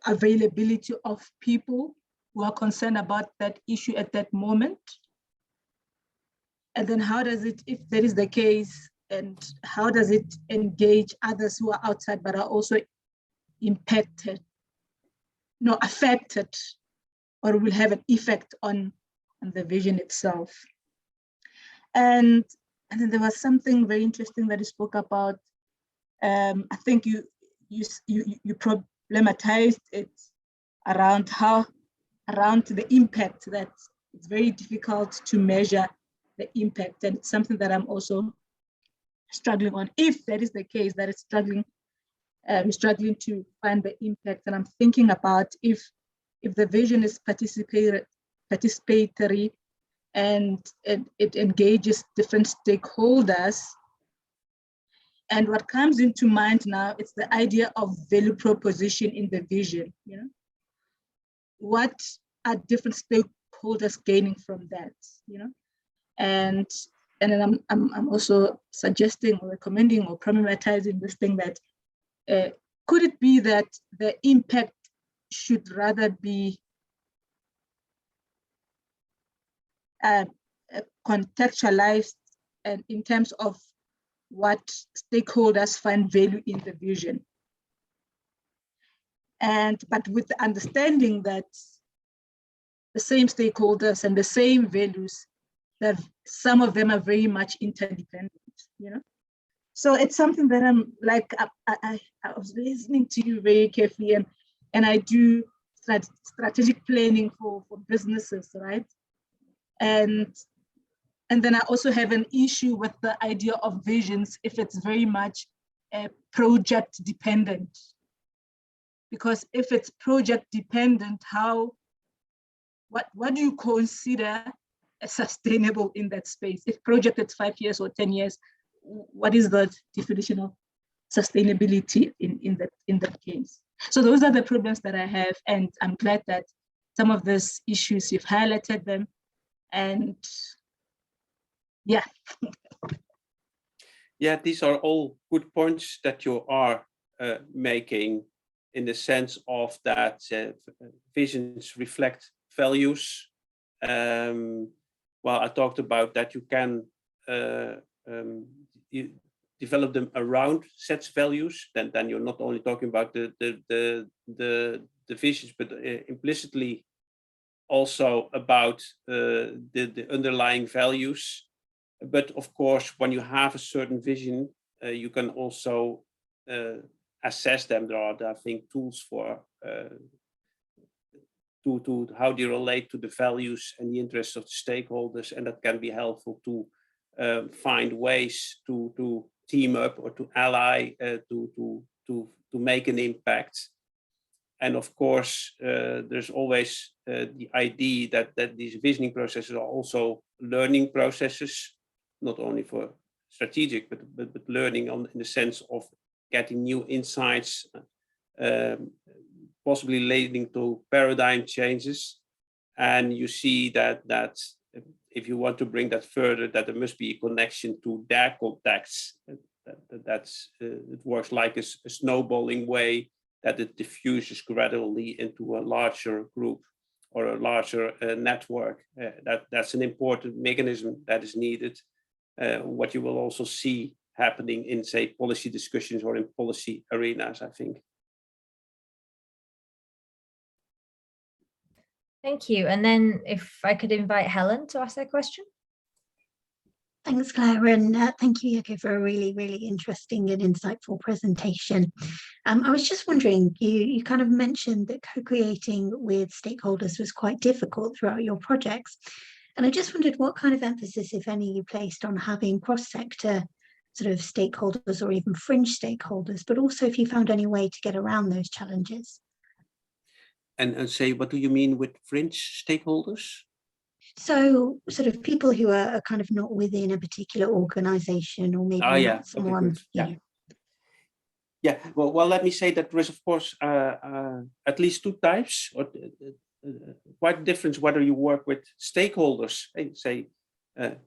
availability of people who are concerned about that issue at that moment? And then how does it, if that is the case, and how does it engage others who are outside but are also impacted, affected, or will have an effect on the vision itself? And then there was something very interesting that you spoke about. I think you problematized it around the impact, that it's very difficult to measure the impact, and it's something that I'm also struggling on. If that is the case, that it's struggling to find the impact, and I'm thinking about if the vision is participatory and it engages different stakeholders. And what comes into mind now, it's the idea of value proposition in the vision. What are different stakeholders gaining from that? And then I'm also suggesting or recommending or problematizing this thing that could it be that the impact should rather be contextualized and in terms of what stakeholders find value in the vision, but with the understanding that the same stakeholders and the same values, that some of them are very much interdependent. So it's something that I'm like, I was listening to you very carefully, and I do strategic planning for businesses, right? And then I also have an issue with the idea of visions if it's very much project dependent. Because if it's project dependent, how what do you consider as sustainable in that space? If project is 5 years or 10 years, what is the definition of sustainability in that case? So those are the problems that I have, and I'm glad that some of these issues you've highlighted them, and yeah. Yeah, these are all good points that you are making, in the sense of that visions reflect values. Well, I talked about that you can you develop them around such values. Then you're not only talking about the visions, but implicitly also about the underlying values. But of course, when you have a certain vision, you can also assess them. There are, I think, tools for to how they relate to the values and the interests of the stakeholders, and that can be helpful to find ways to team up or to ally to make an impact. And of course, there's always the idea that these visioning processes are also learning processes, not only for strategic, but learning in the sense of getting new insights, possibly leading to paradigm changes. And you see that if you want to bring that further, that there must be a connection to their contexts. It works like a snowballing way, that it diffuses gradually into a larger group or a larger network. That's an important mechanism that is needed. What you will also see happening in, say, policy discussions or in policy arenas, I think. Thank you. And then if I could invite Helen to ask that question. Thanks, Claire, and thank you, Jaco, for a really, really interesting and insightful presentation. I was just wondering, you kind of mentioned that co-creating with stakeholders was quite difficult throughout your projects. And I just wondered what kind of emphasis, if any, you placed on having cross-sector sort of stakeholders or even fringe stakeholders, but also if you found any way to get around those challenges. And say, what do you mean with fringe stakeholders? So sort of people who are kind of not within a particular organization, or maybe not someone. Okay, yeah. Well, let me say that there is, of course, at least two types, or quite a difference whether you work with stakeholders, say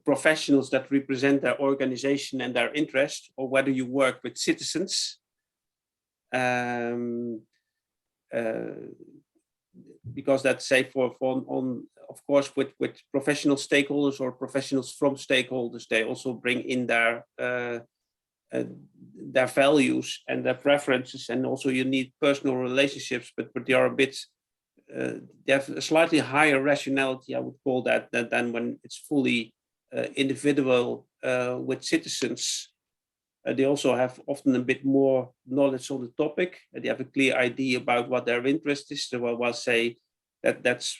professionals that represent their organization and their interest, or whether you work with citizens. Because that's, say, of course, with professional stakeholders or professionals from stakeholders, they also bring in their values and their preferences, and also you need personal relationships, but they are a bit, they have a slightly higher rationality, I would call that, than when it's fully individual with citizens. They also have often a bit more knowledge on the topic. They have a clear idea about what their interest is. So while say that's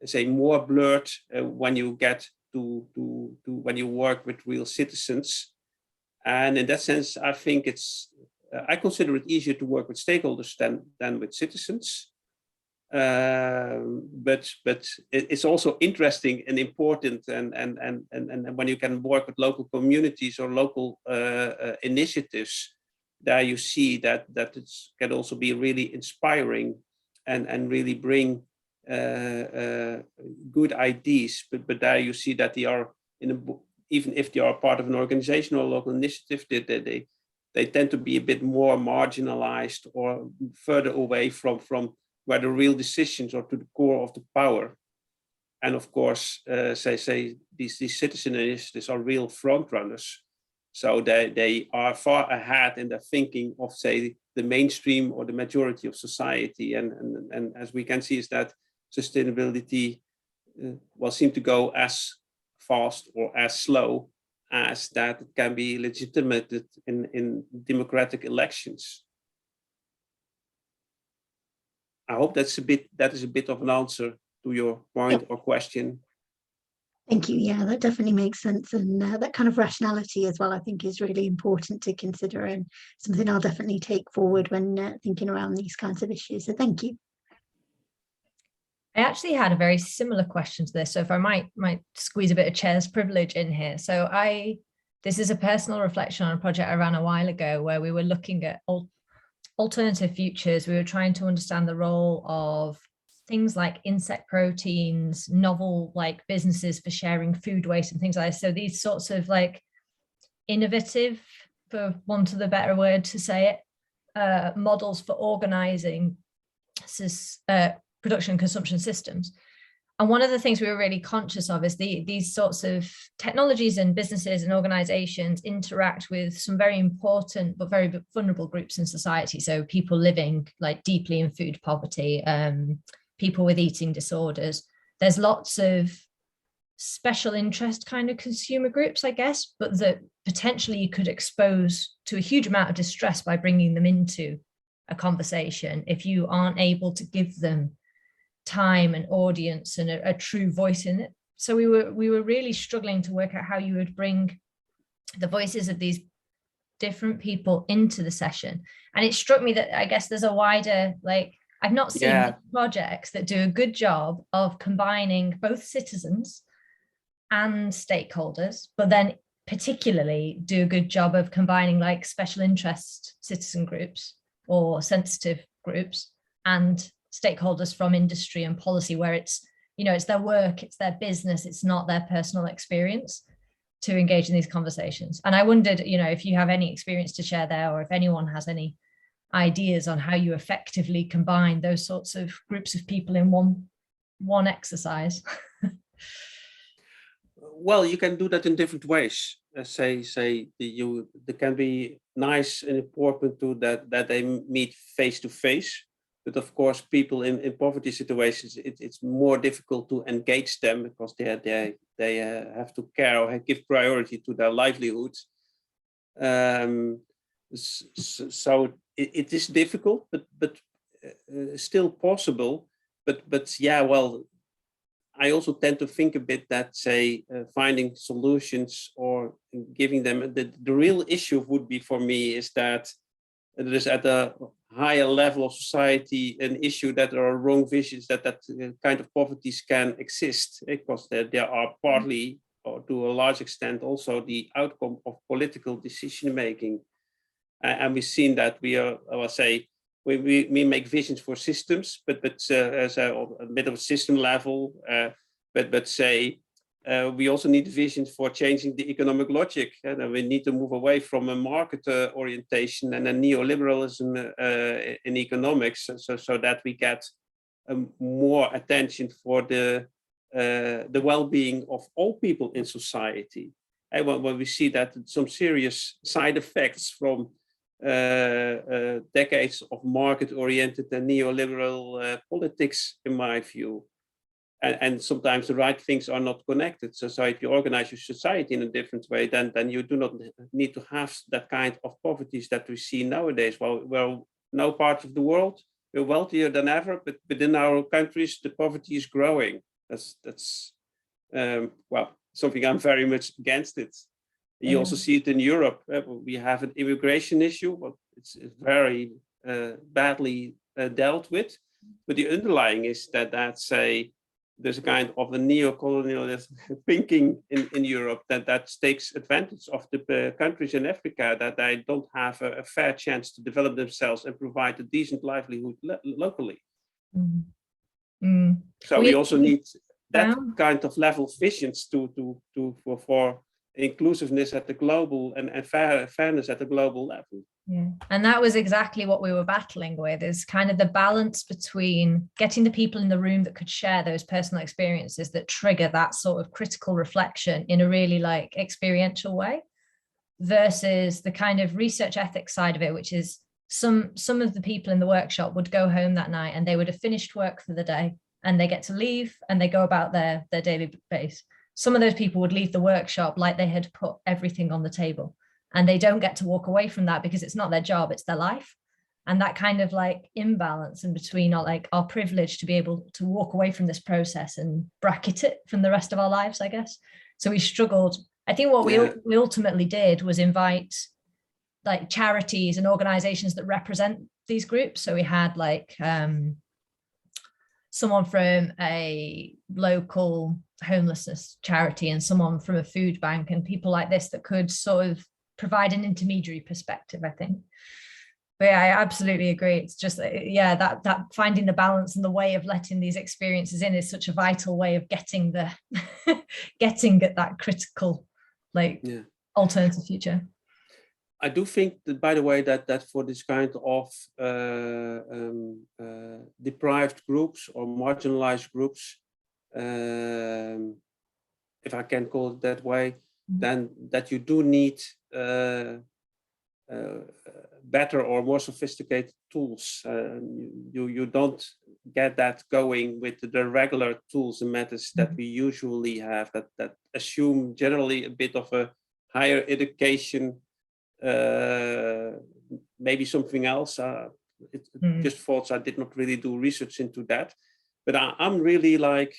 say more blurred when you get to when you work with real citizens. And in that sense, I think I consider it easier to work with stakeholders than with citizens. But it's also interesting and important, and when you can work with local communities or local initiatives, there you see that it can also be really inspiring and really bring good ideas. But there you see that they are even if they are part of an organization or a local initiative, they tend to be a bit more marginalized or further away from where the real decisions are to the core of the power. And of course, say these citizen initiatives are real front runners. So they are far ahead in their thinking of, say, the mainstream or the majority of society. And as we can see, is that sustainability will seem to go as fast or as slow as that it can be legitimated in democratic elections. I hope that is a bit of an answer to your point or question. Thank you. Yeah, that definitely makes sense. And that kind of rationality as well, I think, is really important to consider, and something I'll definitely take forward when thinking around these kinds of issues. So thank you. I actually had a very similar question to this. So if I might squeeze a bit of chair's privilege in here. So this is a personal reflection on a project I ran a while ago where we were looking at alternative futures. We were trying to understand the role of things like insect proteins, novel like businesses for sharing food waste and things like that. So these sorts of like innovative, for want of a better word to say it, models for organizing production and consumption systems. And one of the things we were really conscious of is these sorts of technologies and businesses and organizations interact with some very important but very vulnerable groups in society. So people living like deeply in food poverty, people with eating disorders. There's lots of special interest kind of consumer groups, I guess, but that potentially you could expose to a huge amount of distress by bringing them into a conversation if you aren't able to give them time and audience and a true voice in it. So we were really struggling to work out how you would bring the voices of these different people into the session. And it struck me that I guess there's a wider, like, I've not seen projects that do a good job of combining both citizens and stakeholders, but then particularly do a good job of combining like special interest citizen groups or sensitive groups and stakeholders from industry and policy, where it's, you know, it's their work, it's their business, it's not their personal experience to engage in these conversations. And I wondered, you know, if you have any experience to share there, or if anyone has any ideas on how you effectively combine those sorts of groups of people in one exercise. Well, you can do that in different ways. There can be nice and important to that they meet face to face. But of course, people in poverty situations, it's more difficult to engage them because they have to care or give priority to their livelihoods. So it is difficult, but still possible. But yeah, well, I also tend to think a bit that, finding solutions or giving them the real issue would be for me is that there is at a higher level of society an issue that there are wrong visions that kind of poverties can exist, because there are partly, or to a large extent, also the outcome of political decision making. And we've seen that we make visions for systems, but as a bit of a system level, we also need visions for changing the economic logic, and we need to move away from a market orientation and a neoliberalism in economics, so that we get more attention for the well-being of all people in society. And when we see that some serious side effects from decades of market-oriented and neoliberal politics, in my view. And sometimes the right things are not connected. So if you organize your society in a different way, then you do not need to have that kind of poverties that we see nowadays. Well, no part of the world, we're wealthier than ever, but within our countries, the poverty is growing. That's something I'm very much against it. You also see it in Europe. We have an immigration issue, but it's very badly dealt with. But the underlying is that there's a kind of a neo-colonial thinking in Europe that takes advantage of the countries in Africa that they don't have a fair chance to develop themselves and provide a decent livelihood locally. So we also need that kind of level visions for inclusiveness at the global and fairness at the global level. Yeah, and that was exactly what we were battling with, is kind of the balance between getting the people in the room that could share those personal experiences that trigger that sort of critical reflection in a really like experiential way, versus the kind of research ethics side of it, which is some of the people in the workshop would go home that night and they would have finished work for the day and they get to leave and they go about their daily base. Some of those people would leave the workshop like they had put everything on the table, and they don't get to walk away from that because it's not their job, it's their life. And that kind of like imbalance in between our privilege to be able to walk away from this process and bracket it from the rest of our lives, I guess. So we struggled. I think what we ultimately did was invite like charities and organizations that represent these groups. So we had like someone from a local homelessness charity and someone from a food bank and people like this that could sort of provide an intermediary perspective, I think. But yeah, I absolutely agree. It's just, yeah, that finding the balance and the way of letting these experiences in is such a vital way of getting the getting at that critical, like, alternative future. I do think that, by the way, that for this kind of deprived groups or marginalized groups, if I can call it that way, then that you do need better or more sophisticated tools. You don't get that going with the regular tools and methods that we usually have, that assume generally a bit of a higher education, maybe something else. Just thoughts, I did not really do research into that, but I'm really like,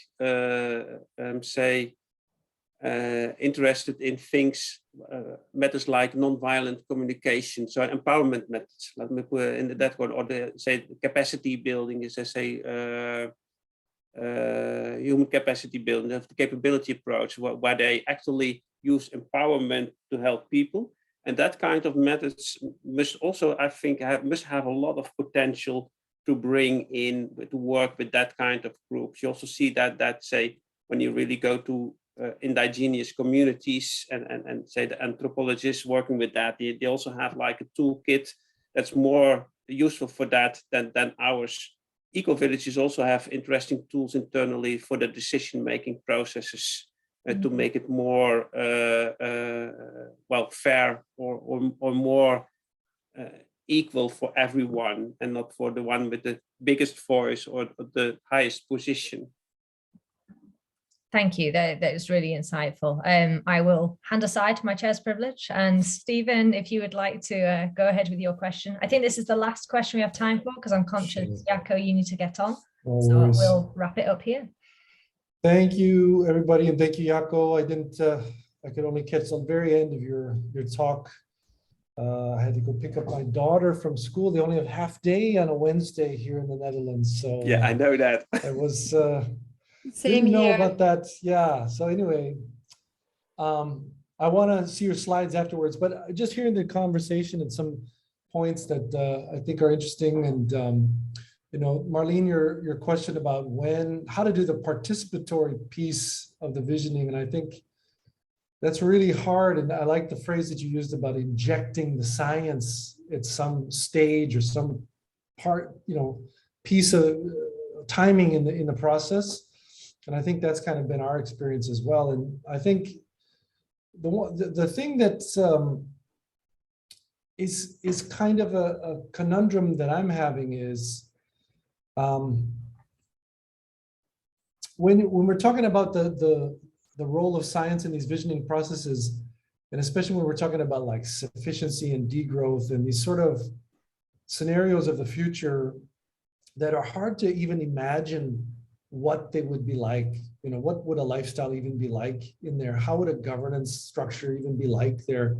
interested in things, methods like non-violent communication, so empowerment methods. Let me put in that one, or the capacity building is, human capacity building, the capability approach, where they actually use empowerment to help people. And that kind of methods must also, I think, must have a lot of potential to bring in, to work with that kind of groups. You also see that say, when you really go to indigenous communities and say the anthropologists working with that, they also have like a toolkit that's more useful for that than ours. Eco-villages also have interesting tools internally for the decision-making processes to make it more fair or more equal for everyone, and not for the one with the biggest voice or the highest position. Thank you. That is really insightful. I will hand aside my chair's privilege. And Stephen, if you would like to go ahead with your question. I think this is the last question we have time for, because I'm conscious, Jaakko, you need to get on. So we'll wrap it up here. Thank you, everybody, and thank you, Jaakko. I could only catch the very end of your talk. I had to go pick up my daughter from school. They only have half day on a Wednesday here in the Netherlands. So yeah, I know that. I was Same didn't know here. about that. Yeah. So anyway, I want to see your slides afterwards, but just hearing the conversation and some points that I think are interesting. And you know, Marlene, your question about how to do the participatory piece of the visioning, and I think that's really hard. And I like the phrase that you used about injecting the science at some stage or some part, you know, piece of timing in the process. And I think that's kind of been our experience as well. And I think the thing that is kind of a conundrum that I'm having is when we're talking about the role of science in these visioning processes, and especially when we're talking about like sufficiency and degrowth and these sort of scenarios of the future that are hard to even imagine what they would be like, you know, what would a lifestyle even be like in there? How would a governance structure even be like there?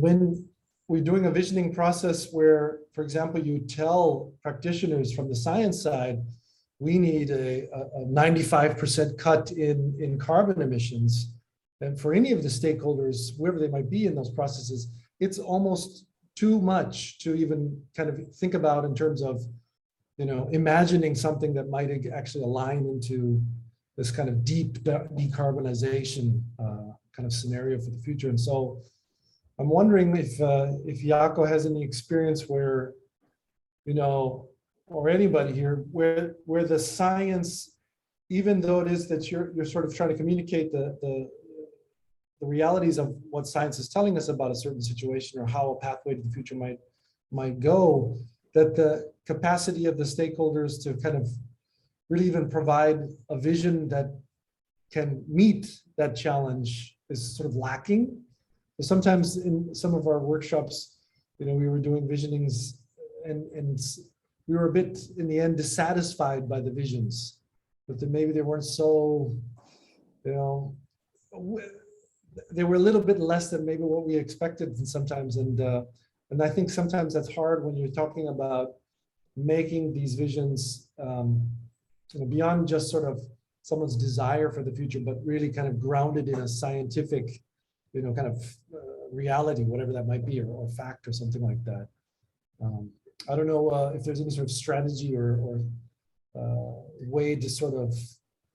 When we're doing a visioning process where, for example, you tell practitioners from the science side, we need a 95% cut in carbon emissions. And for any of the stakeholders, whoever they might be in those processes, it's almost too much to even kind of think about in terms of, you know, imagining something that might actually align into this kind of deep decarbonization kind of scenario for the future. And so I'm wondering if Jaakko has any experience where, you know, or anybody here, where the science, even though it is that you're sort of trying to communicate the realities of what science is telling us about a certain situation or how a pathway to the future might go, that the capacity of the stakeholders to kind of really even provide a vision that can meet that challenge is sort of lacking. So sometimes in some of our workshops, you know, we were doing visionings and we were a bit, in the end, dissatisfied by the visions, but then maybe they weren't so, you know, they were a little bit less than maybe what we expected sometimes. And I think sometimes that's hard when you're talking about making these visions beyond just sort of someone's desire for the future, but really kind of grounded in a scientific, kind of reality, whatever that might be, or fact or something like that. I don't know if there's any sort of strategy or way to sort of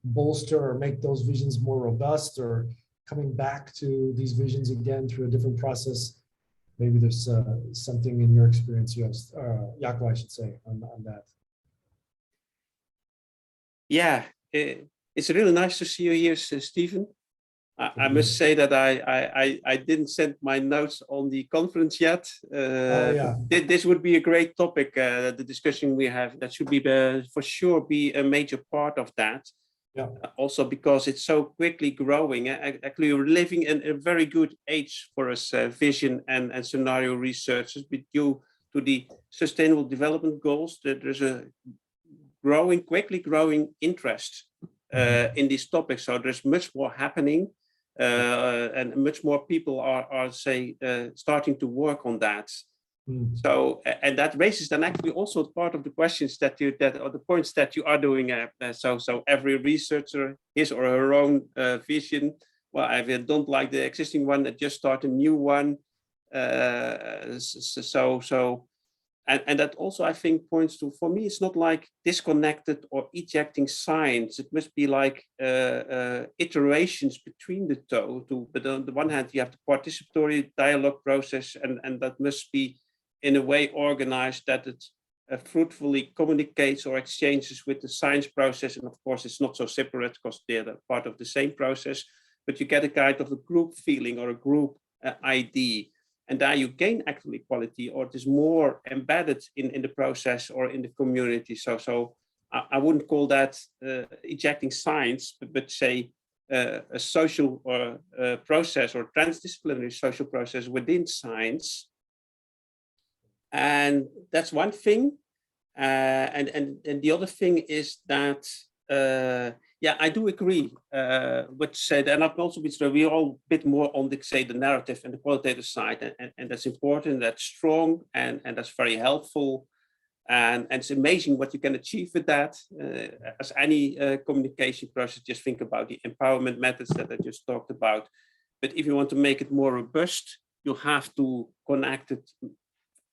bolster or make those visions more robust, or coming back to these visions again through a different process. Maybe there's something in your experience, Jaco, I should say, on that. Yeah, it's really nice to see you here, Stephen. I must say that I didn't send my notes on the conference yet. This would be a great topic, the discussion we have. That should be for sure be a major part of that. Yeah. Also because it's so quickly growing. Actually, we're living in a very good age for us vision and scenario researchers, but due to the Sustainable Development Goals, that there's a quickly growing interest in these topics. So there's much more happening. And much more people are starting to work on that. So, and that raises then actually also part of the questions or the points that you are doing. So every researcher, his or her own vision. Well, I don't like the existing one, that just start a new one. And that also, I think, points to, for me, it's not like disconnected or ejecting science. It must be like iterations between the two. But on the one hand, you have the participatory dialogue process, and that must be in a way organized that it fruitfully communicates or exchanges with the science process. And of course, it's not so separate because they're part of the same process, but you get a kind of a group feeling or a group ID. And there you gain actually quality, or it is more embedded in the process or in the community. So I wouldn't call that ejecting science, but say a social or process or transdisciplinary social process within science. And that's one thing. And the other thing is that, I do agree with said, and I've also been we're all a bit more on the narrative and the qualitative side, and that's important, that's strong, and that's very helpful, and it's amazing what you can achieve with that. As any communication process, just think about the empowerment methods that I just talked about. But if you want to make it more robust, you have to connect it,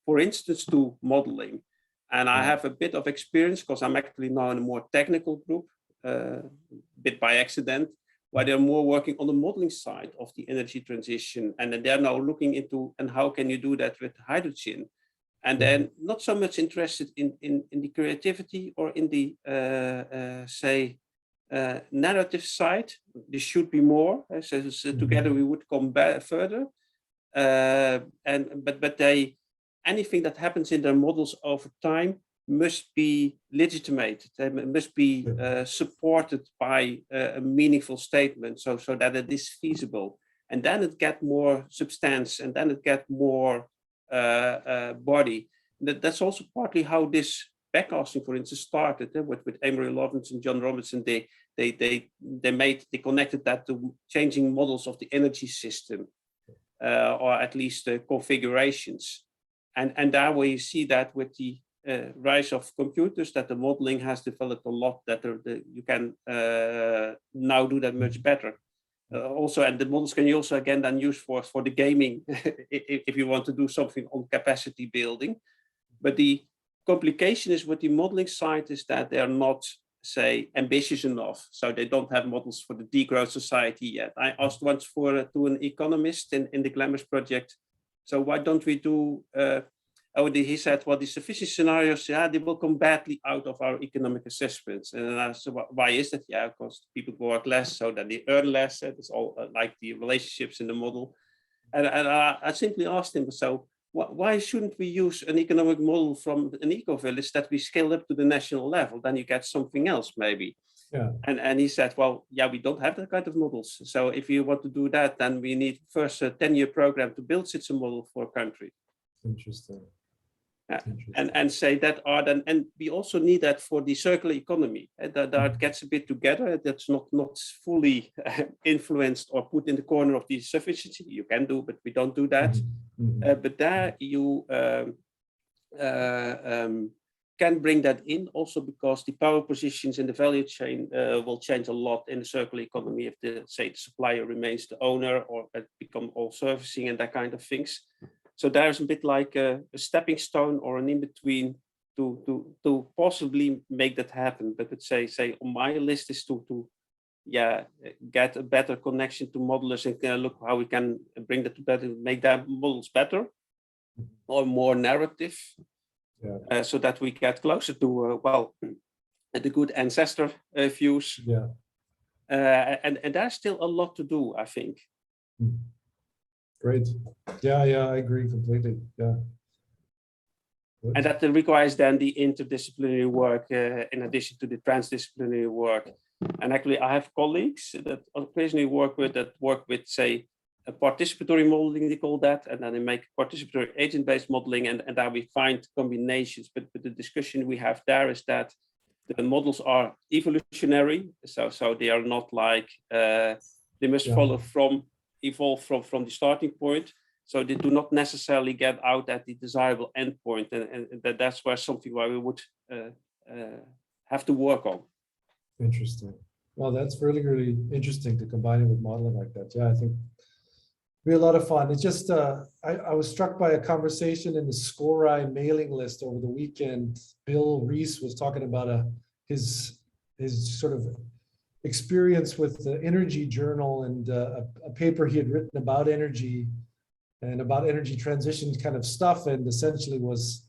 for instance, to modeling. And I have a bit of experience because I'm actually now in a more technical group, a bit by accident, where they're more working on the modeling side of the energy transition. And then they're now looking into, and how can you do that with hydrogen? And then not so much interested in the creativity or in the, narrative side. There should be more. So together we would come back further. But anything that happens in their models over time must be legitimated. They must be supported by a meaningful statement, so that it is feasible. And then it gets more substance, and then it gets more body. That's also partly how this backcasting, for instance, started with Amory Lovins and John Robinson. They connected that to changing models of the energy system, or at least configurations. And there we see that with the rise of computers, that the modeling has developed a lot, that you can now do that much better. Also, and the models can you also again then use for the gaming if you want to do something on capacity building. But the complication is with the modeling side is that they are not, say, ambitious enough. So they don't have models for the degrowth society yet. I asked once to an economist in the Glamours project, so why don't we do, he said, well, the sufficient scenarios, they will come badly out of our economic assessments. And I said, why is that? Yeah, because people work less, so that they earn less. It's all like the relationships in the model. And I simply asked him, so why shouldn't we use an economic model from an eco-village that we scale up to the national level? Then you get something else, maybe. Yeah. And he said, well, yeah, we don't have that kind of models. So if you want to do that, then we need first a 10-year program to build such a model for a country. Interesting. And say that and we also need that for the circular economy, that gets a bit together. That's not fully influenced or put in the corner of the sufficiency. You can do, but we don't do that. But there you can bring that in also because the power positions in the value chain will change a lot in the circular economy if the supplier remains the owner or become all servicing and that kind of things. So there's a bit like a stepping stone or an in-between to possibly make that happen. But let's say on my list is to get a better connection to modelers and look how we can bring that to better, make their models better or more narrative. So that we get closer to the good ancestor views. And there's still a lot to do, I think. Great. Yeah, I agree completely. Yeah. Good. And that requires then the interdisciplinary work in addition to the transdisciplinary work. And actually, I have colleagues that occasionally work with say, a participatory modeling, they call that, and then they make participatory agent-based modeling, and then we find combinations. But the discussion we have there is that the models are evolutionary, so they are not like they must evolve from the starting point. So they do not necessarily get out at the desirable endpoint, and that's where something where we would have to work on. Interesting. Well, that's really interesting to combine it with modeling like that. Yeah, I think. Be a lot of fun. It's just, I was struck by a conversation in the Scorai mailing list over the weekend. Bill Reese was talking about his sort of experience with the Energy Journal and a paper he had written about energy and about energy transition kind of stuff, and essentially was,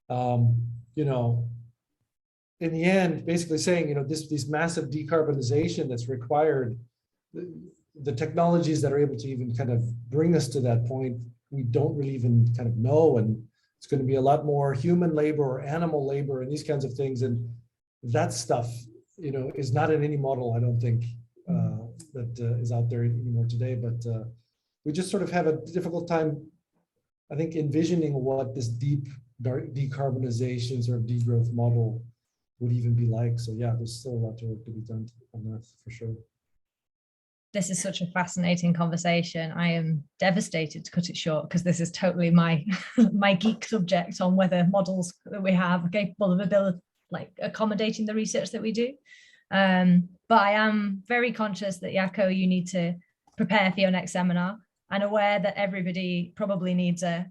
you know, in the end, basically saying, you know, this massive decarbonization that's required. The technologies that are able to even kind of bring us to that point, we don't really even kind of know. And it's going to be a lot more human labor or animal labor and these kinds of things. And that stuff, you know, is not in any model, I don't think, that is out there anymore today. But we just sort of have a difficult time, I think, envisioning what this deep decarbonization or degrowth model would even be like. So yeah, there's still a lot of work to be done on that for sure. This is such a fascinating conversation. I am devastated to cut it short because this is totally my my geek subject on whether models that we have are capable of accommodating the research that we do. But I am very conscious that Jaco, you need to prepare for your next seminar, and aware that everybody probably needs a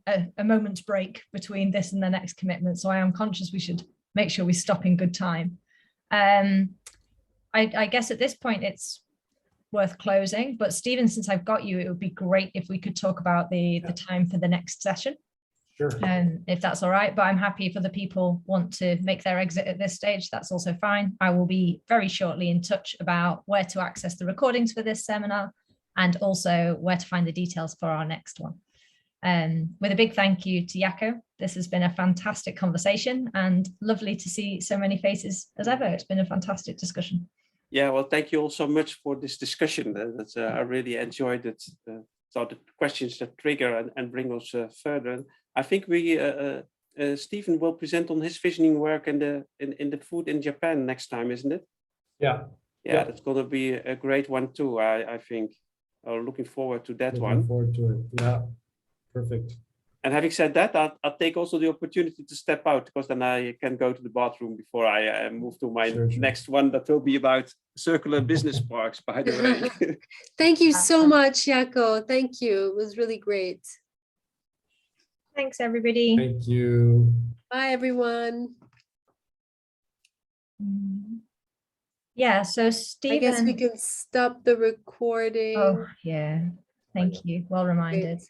moment's break between this and the next commitment. So I am conscious we should make sure we stop in good time. I guess at this point it's worth closing, but Stephen, since I've got you, it would be great if we could talk about the time for the next session. Sure. If that's all right, but I'm happy for the people want to make their exit at this stage, that's also fine. I will be very shortly in touch about where to access the recordings for this seminar and also where to find the details for our next one. With a big thank you to Jaco. This has been a fantastic conversation and lovely to see so many faces as ever. It's been a fantastic discussion. Yeah, well, thank you all so much for this discussion. I really enjoyed it. So the questions that trigger and bring us further. I think Stephen will present on his visioning work in the food in Japan next time, isn't it? Yeah. Yeah, that's going to be a great one too. I think. Looking forward to that one. Looking forward to it. Yeah, perfect. And having said that, I'll take also the opportunity to step out because then I can go to the bathroom before I move to my next one that will be about circular business parks, by the way. Thank you so much, Jaco. Thank you. It was really great. Thanks, everybody. Thank you. Bye, everyone. Yeah, so Stephen. I guess we can stop the recording. Oh, yeah. Thank you. Well reminded. Great.